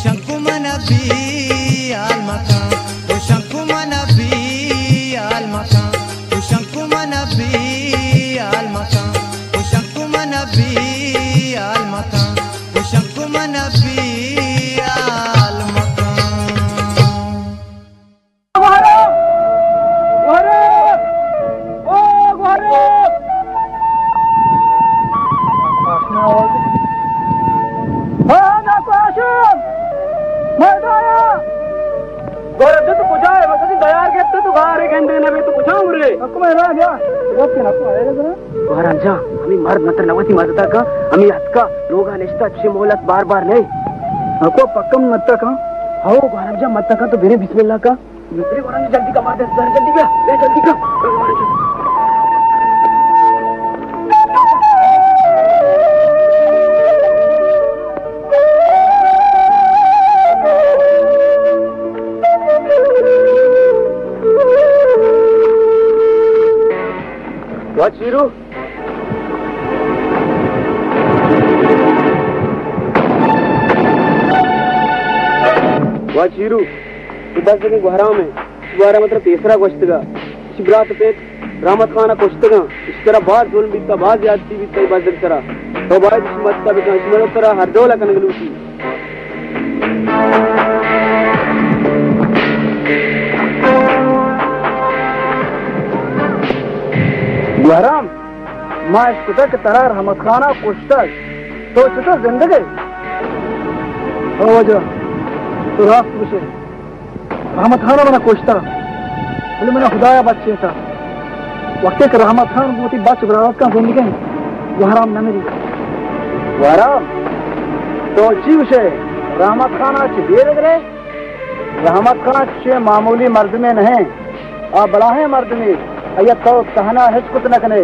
शंकु मन भी आल मकान शंकु मन भी आल मकान शंकु मन भी आल मकान शंकु मन भी आल मकान शंकु मन भी आल मर्द मत नवती मरता का हमें हत्का लोग निष्ठा अच्छी मोहलत बार बार नहीं आपको पक्कम मत का हो गौरव मत का तो बिरे बिस्मिल्लाह का दूसरी गौरव जल्दी का मार दे जल्दी का जल्दी का What Chiru? What Chiru? इधर से गुहराम है गुहरा मतलब तीसरा गोश्त का शिबरात पे रामत खाना गोश्त का इस तरह बहुत जुल्म बीता बहुत ज्यादती बीता इबादत तरह तो बहुत मत का बिता इसमें तरह हर डोला कनगलूसी गुहराम माँ इसकुता के तरह रहमत खाना कुश्तक तो चुता जिंदगी हो जो तो रास्त कुशे रहमत खाना मना कुश्ता बोले मना खुदाया बच्चे था वक्त एक रहमत खान बहुत ही बच बरावत का जिंदगी गुहराम न मेरी गुहराम तो जीव से रहमत खाना चिदेर गए रहमत खाना चे मामूली मर्द में नहीं आ बड़ा है मर्द में अय्या तो कहना है कुछ न कने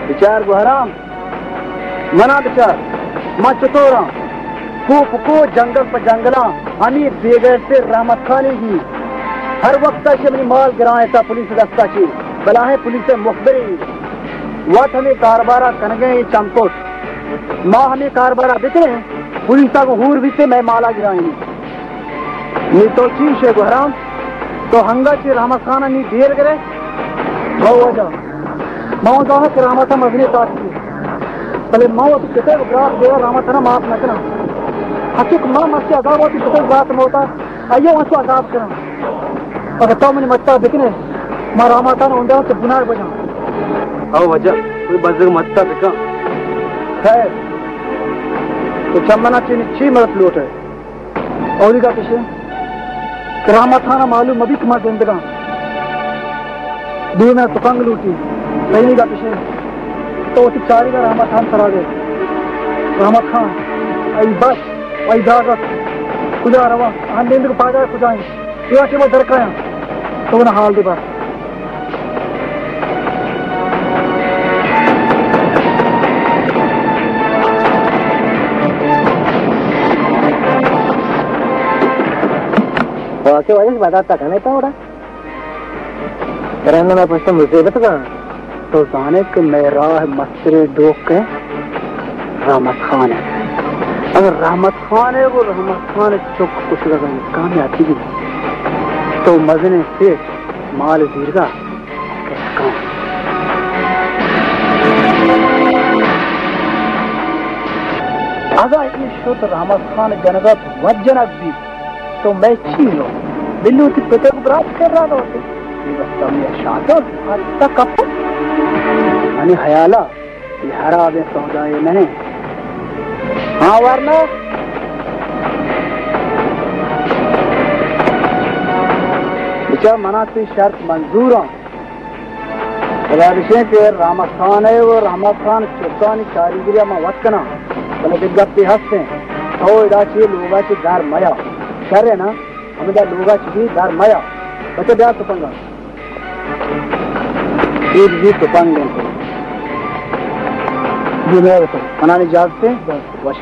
विचार गुहराम मना विचार मैं चतुरा फूक को जंगल पर जंगला हमी बेगैर से रहमत खाने की हर वक्त से अपनी माल गिराए था पुलिस दस्ता की बला है पुलिस मुखबरी वत हमें कारबारा कन गए चमकोट माँ हमें कारबारा बिकरे पुलिस को हूर भी से मैं माला गिराएंगी ये तो चीज है गुहराम तो हंगा से रहमत खाना नहीं देर करे वजह माँ कहा कि रामता मजनी काट की पहले माँ तो कितने ग्राफ देगा रामता ना माफ न करना हकीक माँ मस्ती अजाब होती कितने बात में होता आइए उसको अजाब करना अगर तो मैंने मत्ता बिकने माँ रामता ने उन्हें से बुनार बजा आओ वजह कोई बजर मत्ता बिका खैर तो चम्मना चीनी ची मरत लोट है और का पीछे रामत खाना मालूम अभी तुम्हारा जिंदगा दूर में तुकंग लूटी नहीं का पीछे तो उसी चारी का रहमत खान करा दे रहमत खान आई बस आई दागत खुदा रवा हम नींद को पाजा खुदाएं ये कि वो दरकाया तो वो ना हाल दे बस वाके वजह से बताता कहने था उड़ा रहना मैं पूछता मुसीबत का तो जाने के मेरा मस्रे डोक के रहमत खान है अगर रहमत खान है वो रहमत खान चुप कुछ लगा काम आती भी तो मजने से माल दीर्घा अगर ये शुद्ध रहमत खान जनगत वजनक भी तो मैं छीनो बिल्लू की पिता को बरात कर रहा था आणि हयाला हरा वे सौदा ये नहीं हाँ वरना विचार मना की शर्त मंजूर विषय के रहमत खान है वो रहमत खान चुकानी कारीगिरिया में वत करना भले गप्पे हंसते हो इडाची लोगाची दार माया कर रे ना हमें दार लोगाची दार माया बच्चे ब्याह तो पंगा एक भी तो पंग लेंगे ये मैं बता मनाने जागते बस वश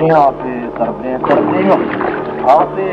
यहाँ पे कर दे यहाँ पे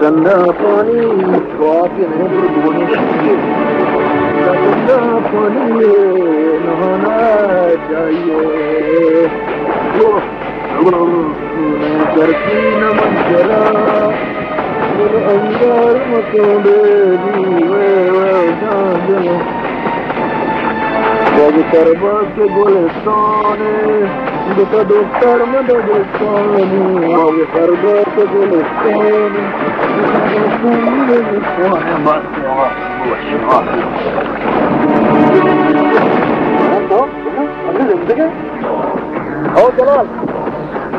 ठंडा पानी स्वाति नहीं बुलबुलें चाहिए ठंडा पानी नहाना चाहिए करती नमन जरा अंगार मकोड़े जब करबा के गोलिस्ताने दुका डॉक्टर में दोस्तानी जब करबा के गोलिस्ताने हो जलाल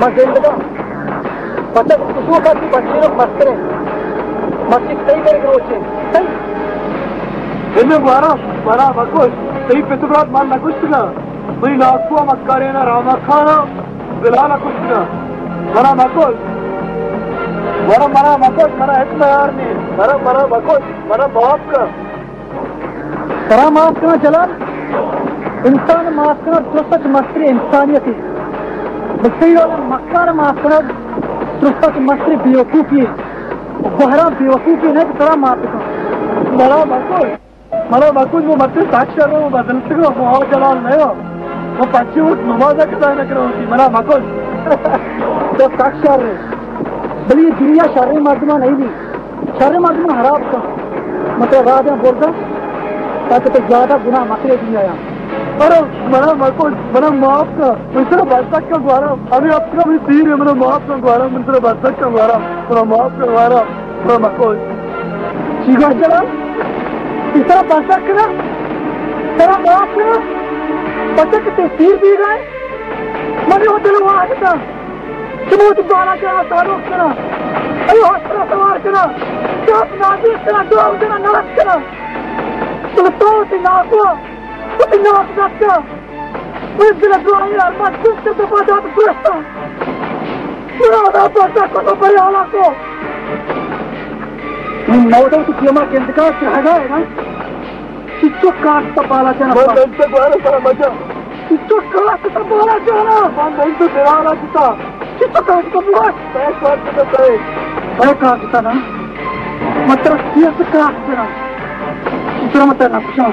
मस्जिद का पता कुछ का बच्चे लोग मस्त करें मस्जिद सही करेंगे रोचे सही इनमें बारा बकुश सही पितरात मानना कुछ ना वही नाकुआ मक्कारे ना रामा खाना बिलाना कुछ ना मरा बकुश मरा इतना यार नहीं मरा बकुश मरा बाप का करा माफ करना चला इंसान माफ करना दुरुस्त मस्त्री इंसानियत ही मुझसे वाला मक्कार माफ करना दुरुस्त मस्त्री बेवकूफी बहरा बेवकूफी नहीं तो करा माफ करना मरा बकुश वो मस्ती साक्षर हो बदलते हो बहुत जलाल नहीं हो वो पच्ची वो नमाजा कदा न करो होती मरा बकुश तो साक्षर है बली दुनिया शर्री मर्दमा नहीं दी शर्री मर्दमा हराब का मतलब रात में बोलता ताकि तो ज्यादा गुनाह मसले दुनिया यहाँ अरे मरा माफ का मुझसे बरसात का द्वारा अभी आपका भी तीर है मेरा माफ का द्वारा मुझसे बरसात का द्वारा मेरा माफ का द्वारा मेरा मकोज ठीक है चला इस तरह बरसात करा तेरा माफ करा बच्चे के तीर दी गए मैंने वो दिल वहाँ आता सबूत द्वारा करा तारुफ करा अरे हौसला सवार करा चाप नाजिश करा दुआ करा नाच करा तो नाकुआ नाक नक्का मुझे दुआ यार मत कुछ तो बता तो पुरस्ता मेरा पता को पर आला को मौत तो कीमा के इंतकाल से है ना किच्चो काट तपाला चना बंद से बाहर सारा बचा किच्चो काट तपाला चना बंद से देवाला किता किच्चो काट तपाला पैस बात तो करे अरे काट किता ना मतलब किस काट देना इतना मत ना पूछो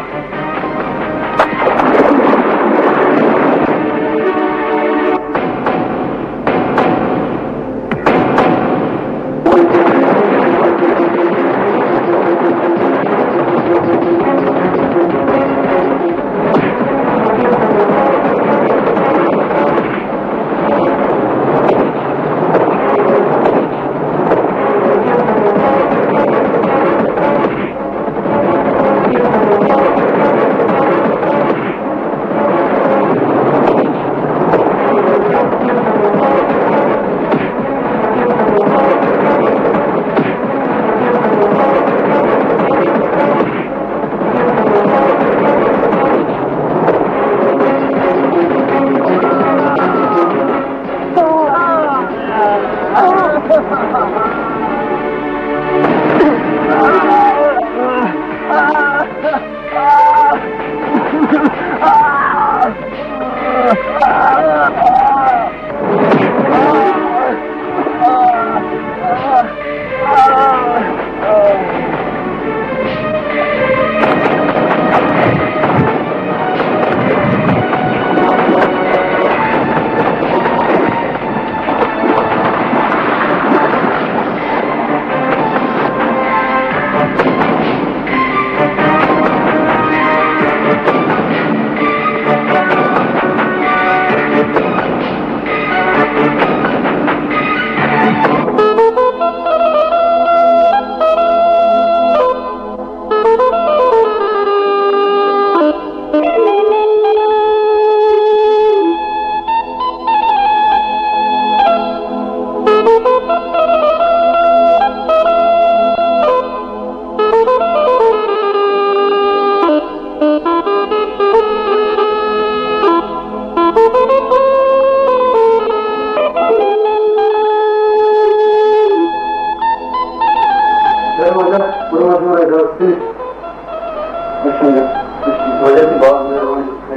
वजह से बहुत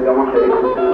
गमा शरीफ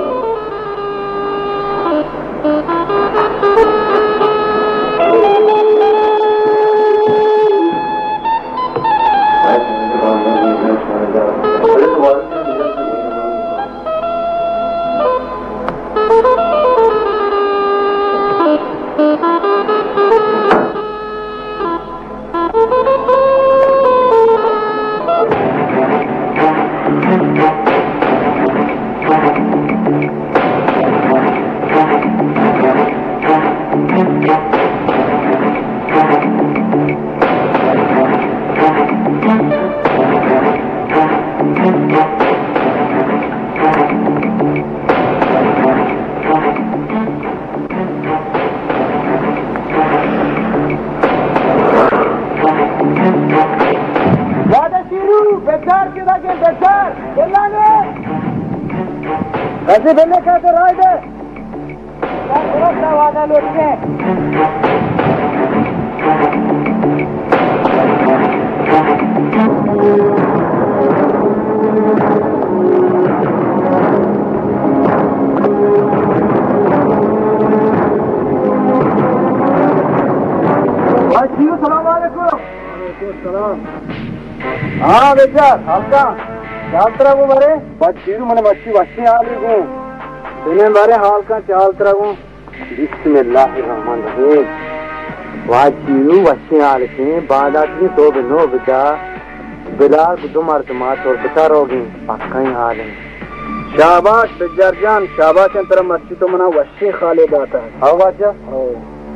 ऐसे बनने का तो राय दे वादा लौट के हाँ बेटा आपका चाल तरह वो बरे बच्ची मैंने बच्ची बच्ची आ ली हूँ दुनिया बारे हाल का चाल तरह हूँ बिस्मिल्लाहिर्रहमानिर्रहीम वाचीरू बच्चे हाल के बाद आती तो बिनो बिता बिलाल बुद्धू मर्दमात और बता रहोगे पक्का ही हाल है शाबाश बिजार जान शाबाश अंतरा मच्छी तो मना वश्य खाले जाता है हाँ वाचा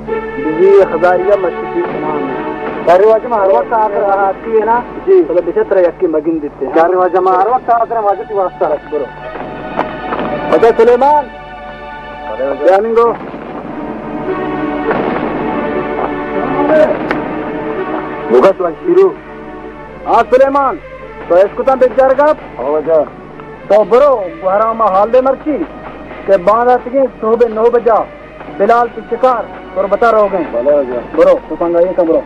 बीवी हजारिया मच्छी की नाम है चारवाजा में हर वक्त आती है ना जी तो बिचत्र यक्की मगिन देते हैं चारवाजा में हर वक्त आकर वाजा की वास्ता है करो बता सुलेमान जानिंगो मुगत वशीरू हाँ सुलेमान तो इसको तो बेचार का आवाजा तो बरो गुहरा में हाल दे मर्ची के बाद आती सुबह 9 बजा बिलाल की शिकार और बता रहोगे बरो तो पंगाइए का बरो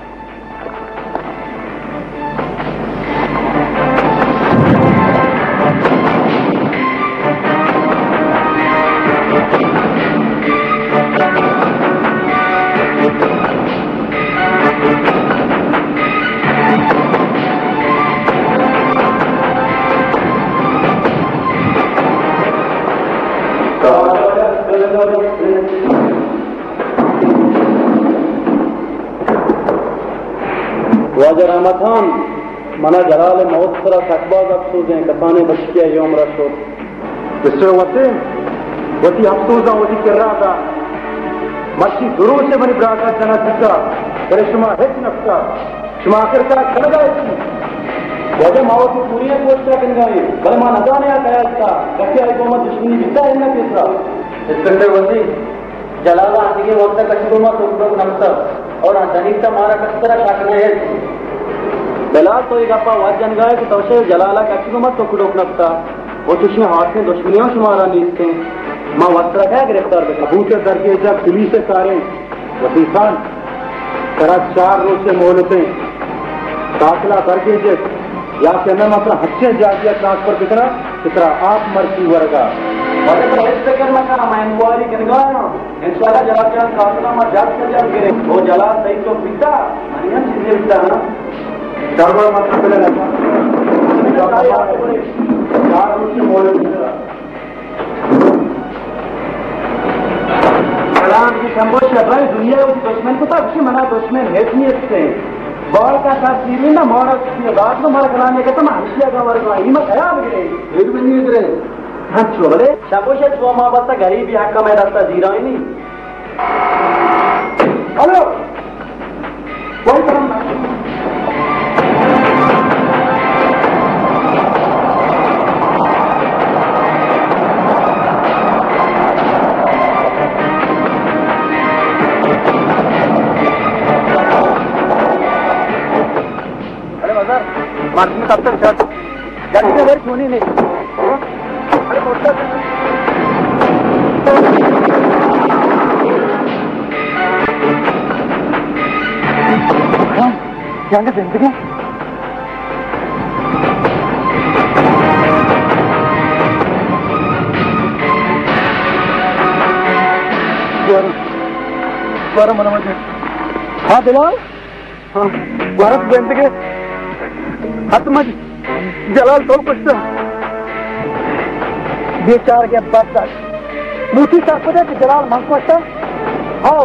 वाजा रहमत खान मना जलाल मौत सरा सकबाज अफसोस हैं कसाने बच के योम रशो मिस्टर वसीम वती अफसोस वती कर रहा था मच्छी जरूर से बनी ब्राजा जना दिखा करे शुमा हिच नफ्ता शुमा आखिर का चल गए वाजा मौत की पूरी कोशिश कर गए भले मान अदाने आ गया इसका रखे आई कोमत दुश्मनी बिता है ना तीसरा इंस्पेक्टर वसीम जलाला आगे वक्त कशुमा तो नफ्ता और धनिकता मारा कस्तरा काटने है बिलाल तो एक अपा वाजन गए कि तवशे जलाला कच्ची मत तो कुडोक नफ्ता वो तुझे हाथ में दुश्मनियों शुमारा नीचते मां वस्त्र है गिरफ्तार अबू से दरके जब पुलिस से सारे वसी खान करा 4 रोज से मोहलते दाखिला करके जे या के मैं अपना हच्चे जागिया ट्रांसफर कितना आप मर्जी वर्गा और तो इस तक मैं इंक्वायरी कर गया इंशाल्लाह जला जान काफला में जांच कर जान गिरे वो जला सही तो बिता मानिया चीजें बिता ना दरबार मत पहले लगा 4 रोज से मोल कलाम की संबोध कर रहा है दुनिया उस दुश्मन को तो अच्छी मना दुश्मन हैसियत से बॉल का सीरी ना मोड़ की बात में मार कराने के तो हंसिया का वर्ग हिम्मत है आप गिरे एक भी नहीं गिरे हाँ चोले शाबोशे जो माँ बता गरीबी हक्का में रास्ता जीरा ही नहीं हेलो कोई काम अरे बाजार मार्केट में कब तक शर्ट गाड़ी में घर क्यों नहीं अरे मोटा क्या जिंदगी द्वारा मना मत हाँ बिलाल हाँ भारत बेंत के हत मत जलाल तो कुछ बेचार के बात मूठी सापदे कि जलाल मंकोष्टा हाँ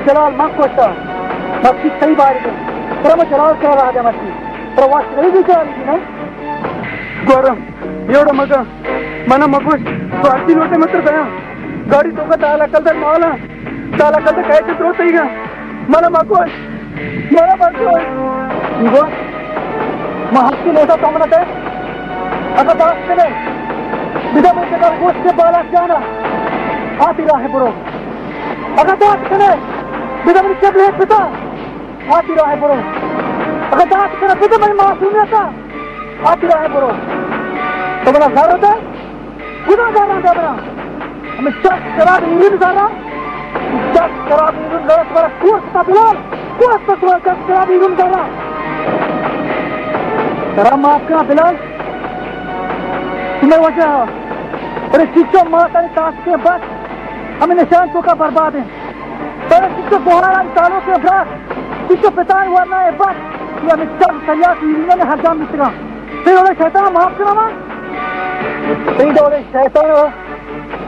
जलाल मंकोष्टा मस्ती सही बारी के पर जलाल कह रहा है मस्ती प्रवास नहीं बेचारी थी ना गौरव एवढं मग मना मगोश स्वार्थी नव्हते मात्र दया गाडी तो का 10 लाखाचा माल 10 लाखाचं काय चित्र होतं का मला मगोश इगो महात्ती नव्हता तो म्हणत आहे आता दास केले बिदा म्हणजे का गोष्ट बालाक जाना आती राहे बरोबर आता दास केले बिदा म्हणजे चबले पिता आती राहे बरोबर आता दास केले बिदा म्हणजे मासूमियता आती राहे बरोबर तो बड़ा घर होता गुनाहगार होता बड़ा हमें चक शराब यूरिन सारा चक शराब यूरिन गलत बड़ा कोर्स का बिलाल कोर्स का सवाल चक शराब यूरिन सारा शराब माफ का बिलाल तुम्हें वजह अरे शिक्षो माता ने ताश के बाद हमें निशान को का बर्बाद है तेरे शिक्षो बोहरा सालों के बाद शिक्षो पिता वरना है बस ये हमें चक सरियात यूरिन ने हर जाम मिलेगा फिर उन्हें शैतान माफ करना दौरे शैतान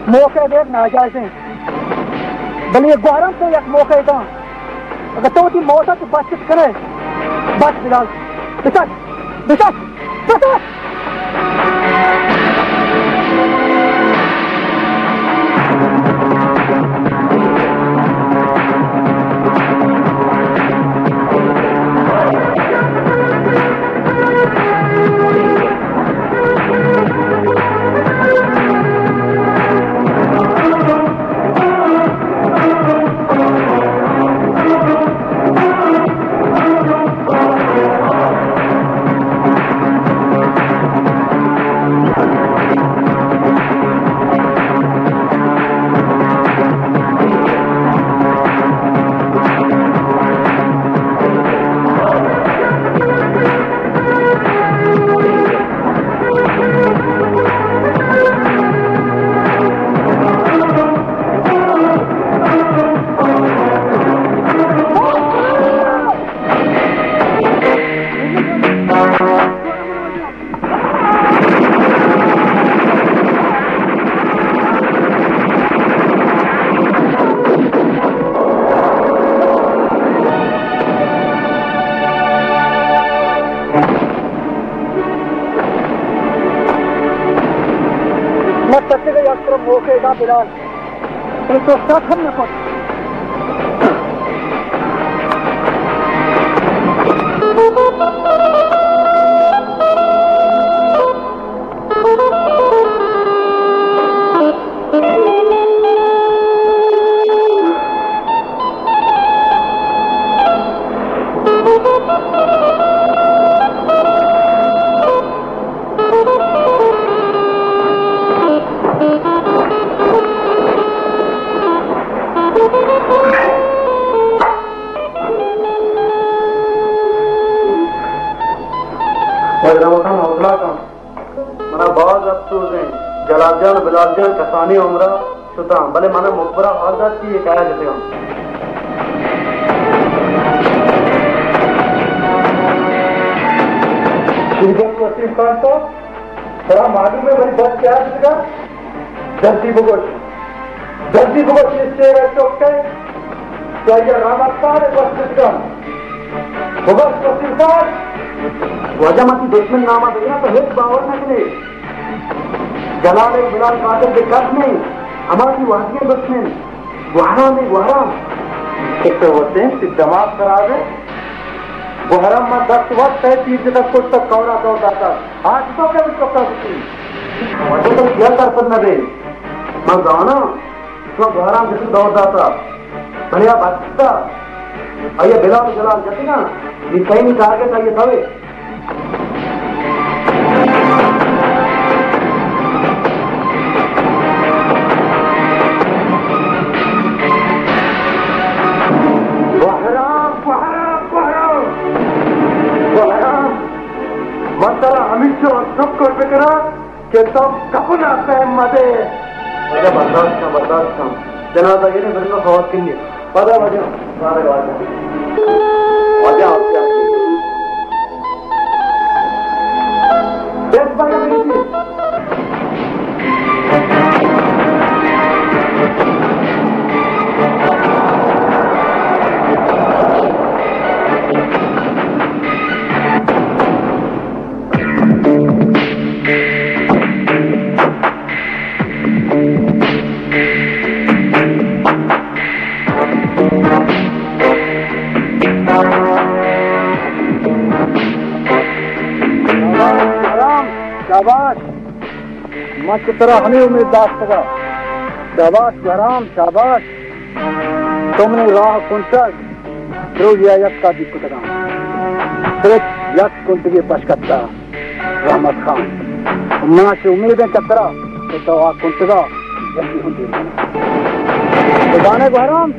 मौके देख नाजायज हैं बल ये गौरम तो एक मौके था अगर तो की मौत तो बातचीत करे बस बिलाल बिचार बिचार बिचार बिलाल तो साथ हम न पहुंच बिलालजान कसानी उम्र शुता भले माने मुखबरा हालत की एक आया जैसे वसीम खान तो थोड़ा मालूम है बड़ी बात क्या है जल्दी भुगोश इससे चौक तो ये रामस्तान भुगोश वसीम खान वजह मत दुश्मन नामा देना तो हित बावर न करे जलाल बिलाल कातिल के कस नहीं हमारी वादियां दुश्मन गुहरा एक तो होते हैं दिमाग खराब है गुहरा में 10 वक्त है 30 तक कुछ तक कौरा दौड़ता था आज तो क्या चौका सकती वजह तो क्या कर सकना दे मैं गाना तो गुहरा में जिसे दौड़ता था बढ़िया बचता और ये बिलाल जलाल जती ना ये कहीं नहीं टारगेट है ये थवे मतला हमेशा सब कर बेकरा के सब कपन आता है मदे बर्दाश्त का जनाजा ये ने मेरे को खवास के लिए वजह वजह वजह वजह शाबाश मत तरह हमें उम्मीद दाश्त का शाबाश गराम शाबाश तुमने राह कुंटल रोज यक का दिक्कत सिर्फ यक कुंट के पशकत्ता रहमत खान मना से उम्मीदें चतरा तो आ कुंटगा जल्दी होती है गाने गराम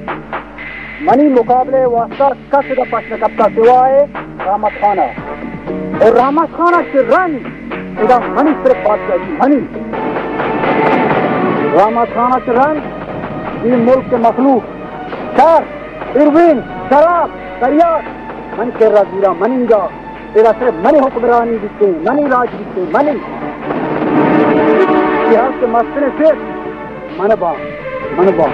मनी मुकाबले वास्ता कस का पशकत्ता सिवाय रहमत खाना और रहमत खाना के रंग इधर मनी सिर्फ बात करी मनी रामा खाना चढ़ान ये मुल्क के मखलूक शर इरविन शराब करियात मन के राजीरा मनिंगा तेरा सिर्फ मनी हुक्मरानी दिखते मनी राज दिखते मनी इतिहास के मसले से मनबा मनबा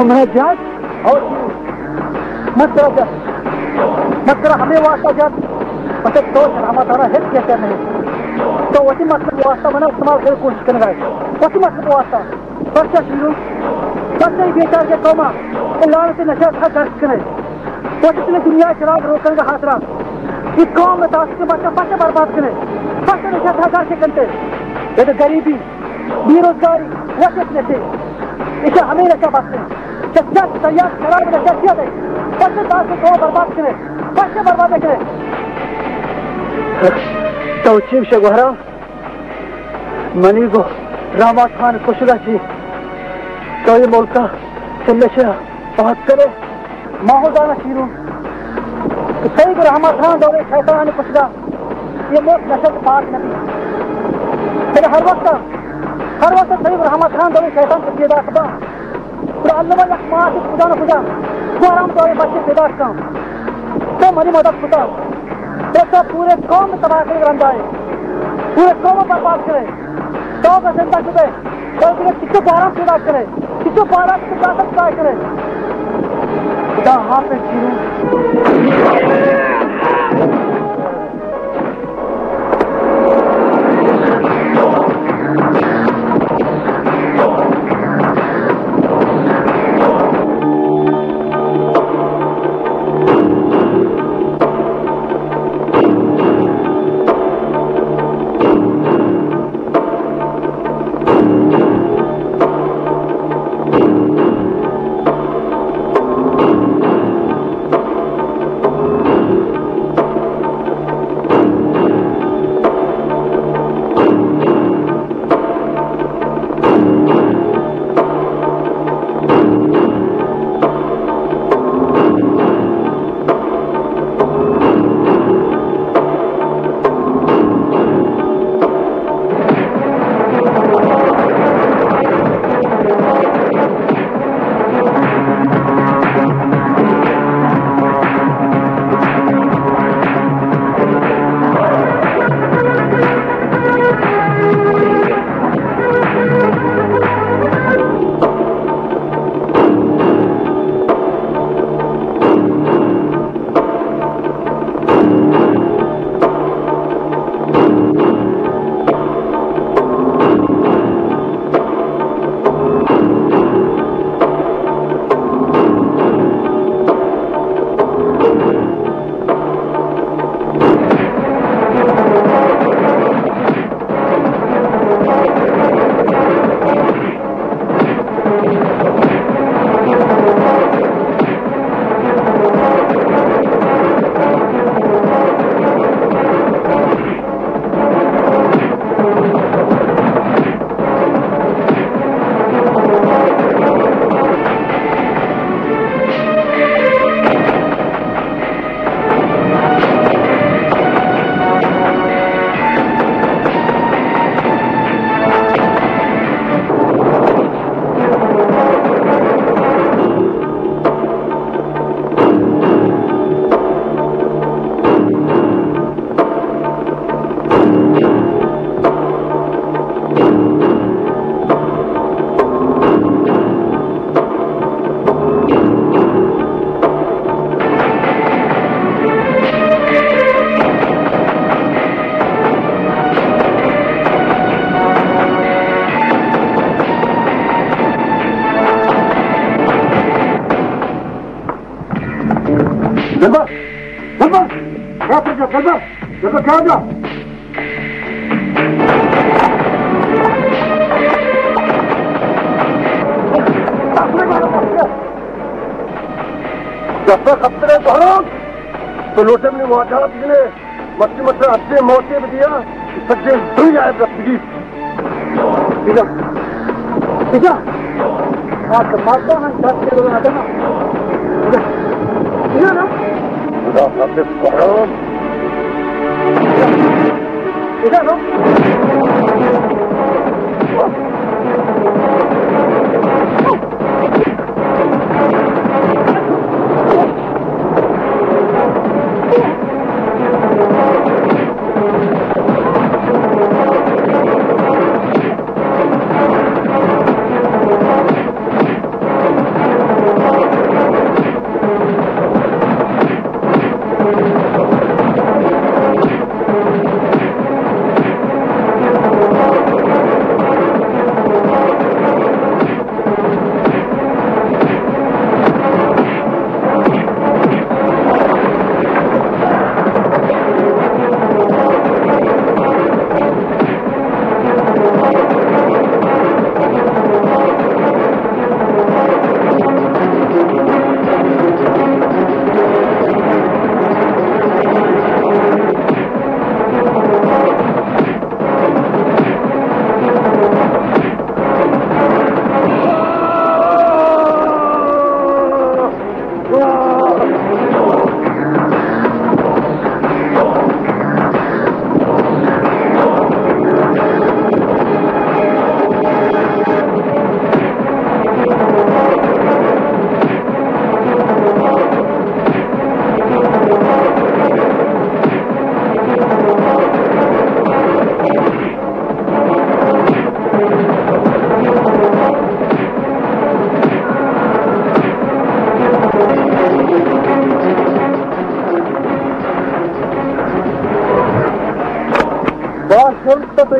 मैं जात और मत करो हमें वास्ता जात मतलब तो रहमत आना है क्या नहीं तो वही मतलब वास्ता बना इस्तेमाल करने कोशिश करना है वही मतलब वास्ता बच्चा शुरू बच्चा ही बेचार के कौमा लाल से नशा था दर्ज करे वही तुम्हें दुनिया शराब रोकने का हाथ रहा इस कौम में ताश के बच्चा बच्चा बर्बाद करे बच्चा नशा था दर्ज करते ये तो गरीबी बेरोजगारी वजह नशे इसे हमें नशा बात करें जब तैयार शराब नशा किया दे बच्चे ताश के कौम बर्बाद करे बच्चे बर्बाद करे तो चीफ शगोहरा मनी को रामा खान कुशगाची तो ये मुल्क का नशा बात करे माहौदाना शीरू सही को रामा खान दौरे शैतान कुशगा ये मुल्क नशा के पास नहीं तेरे हर वक्त सही को रामा खान दौरे शैतान को पैदा करा तो अल्लाह वाला माँ से खुदा न खुदा वो आराम दौरे बच्चे पैदा का तो मनी मदद खुदा तो पूरे कौम में तबाह कर रंदा है पूरे कौम पर बात करे तो का चिंता करे तो किसको बारह से बात करे किसको बारह से बात करे खुदा हाफिज जल्दी क्या जा जब तक खतरे तो लोटे में वादा ने मच्छी मच्छर अच्छे मौके में दिया सज्जे धुल जाए रफ्ती ठीक है आप मारता है दस के लोग आते ना ठीक है ना ठीक है ना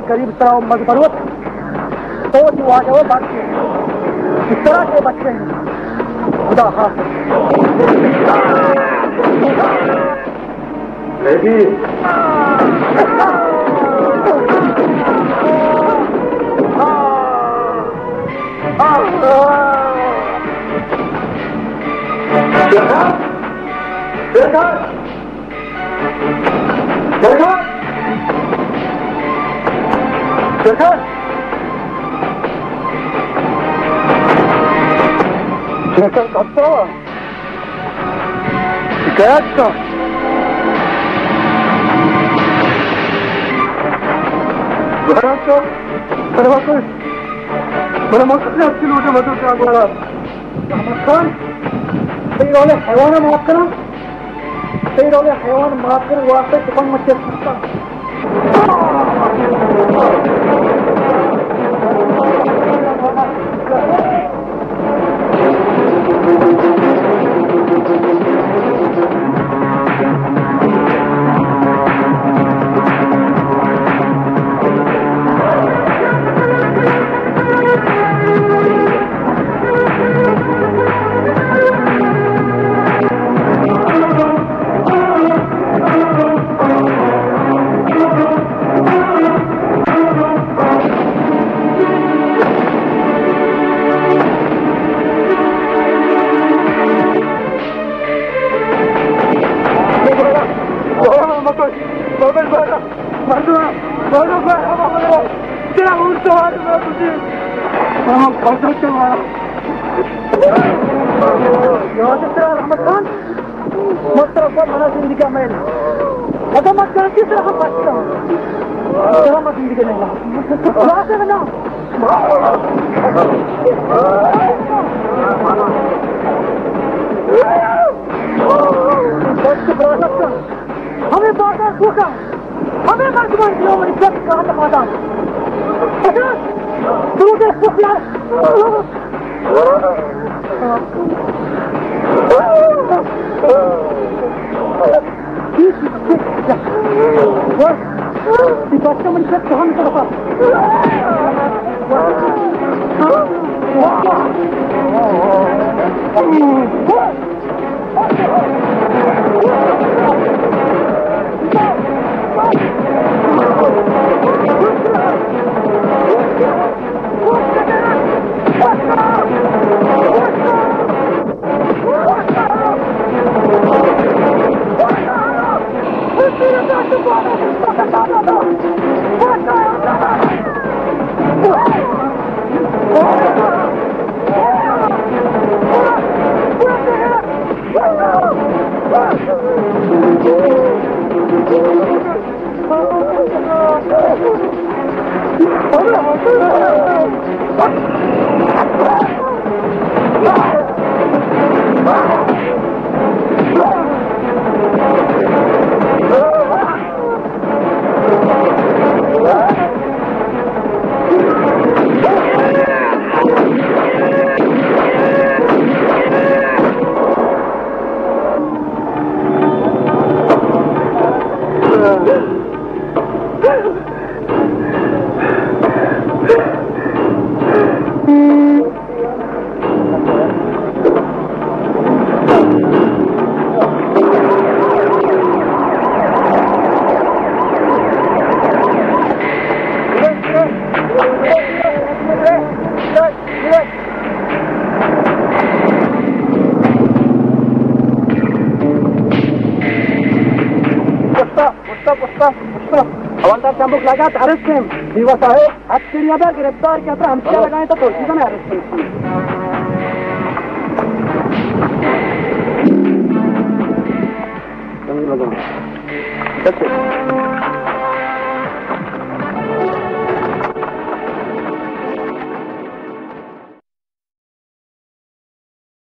करीब सराओ मध्य पर्वत तो जो आ जाओ बात इस तरह के बच्चे हैं खुदा हाथ शेखर कत्ता शिकायत का मेरा मकसद है अच्छी लूटे मदद का गोला अहमद खान सही रोले हैवान माफ करो सही रोले हैवान माफ करो वास्ते चिपन मच्छर सकता हमें बाजार सूखा हमें वर्तमान दिनों में इज्जत का माता दूसरे सुखिया die beste man zet de hand erop af. हवलदार चाबुक लगा तो अरेस्ट में दीवा साहेब हत्या गिरफ्तार किया था हम क्या लगाए तो सीधा में अरेस्ट लगा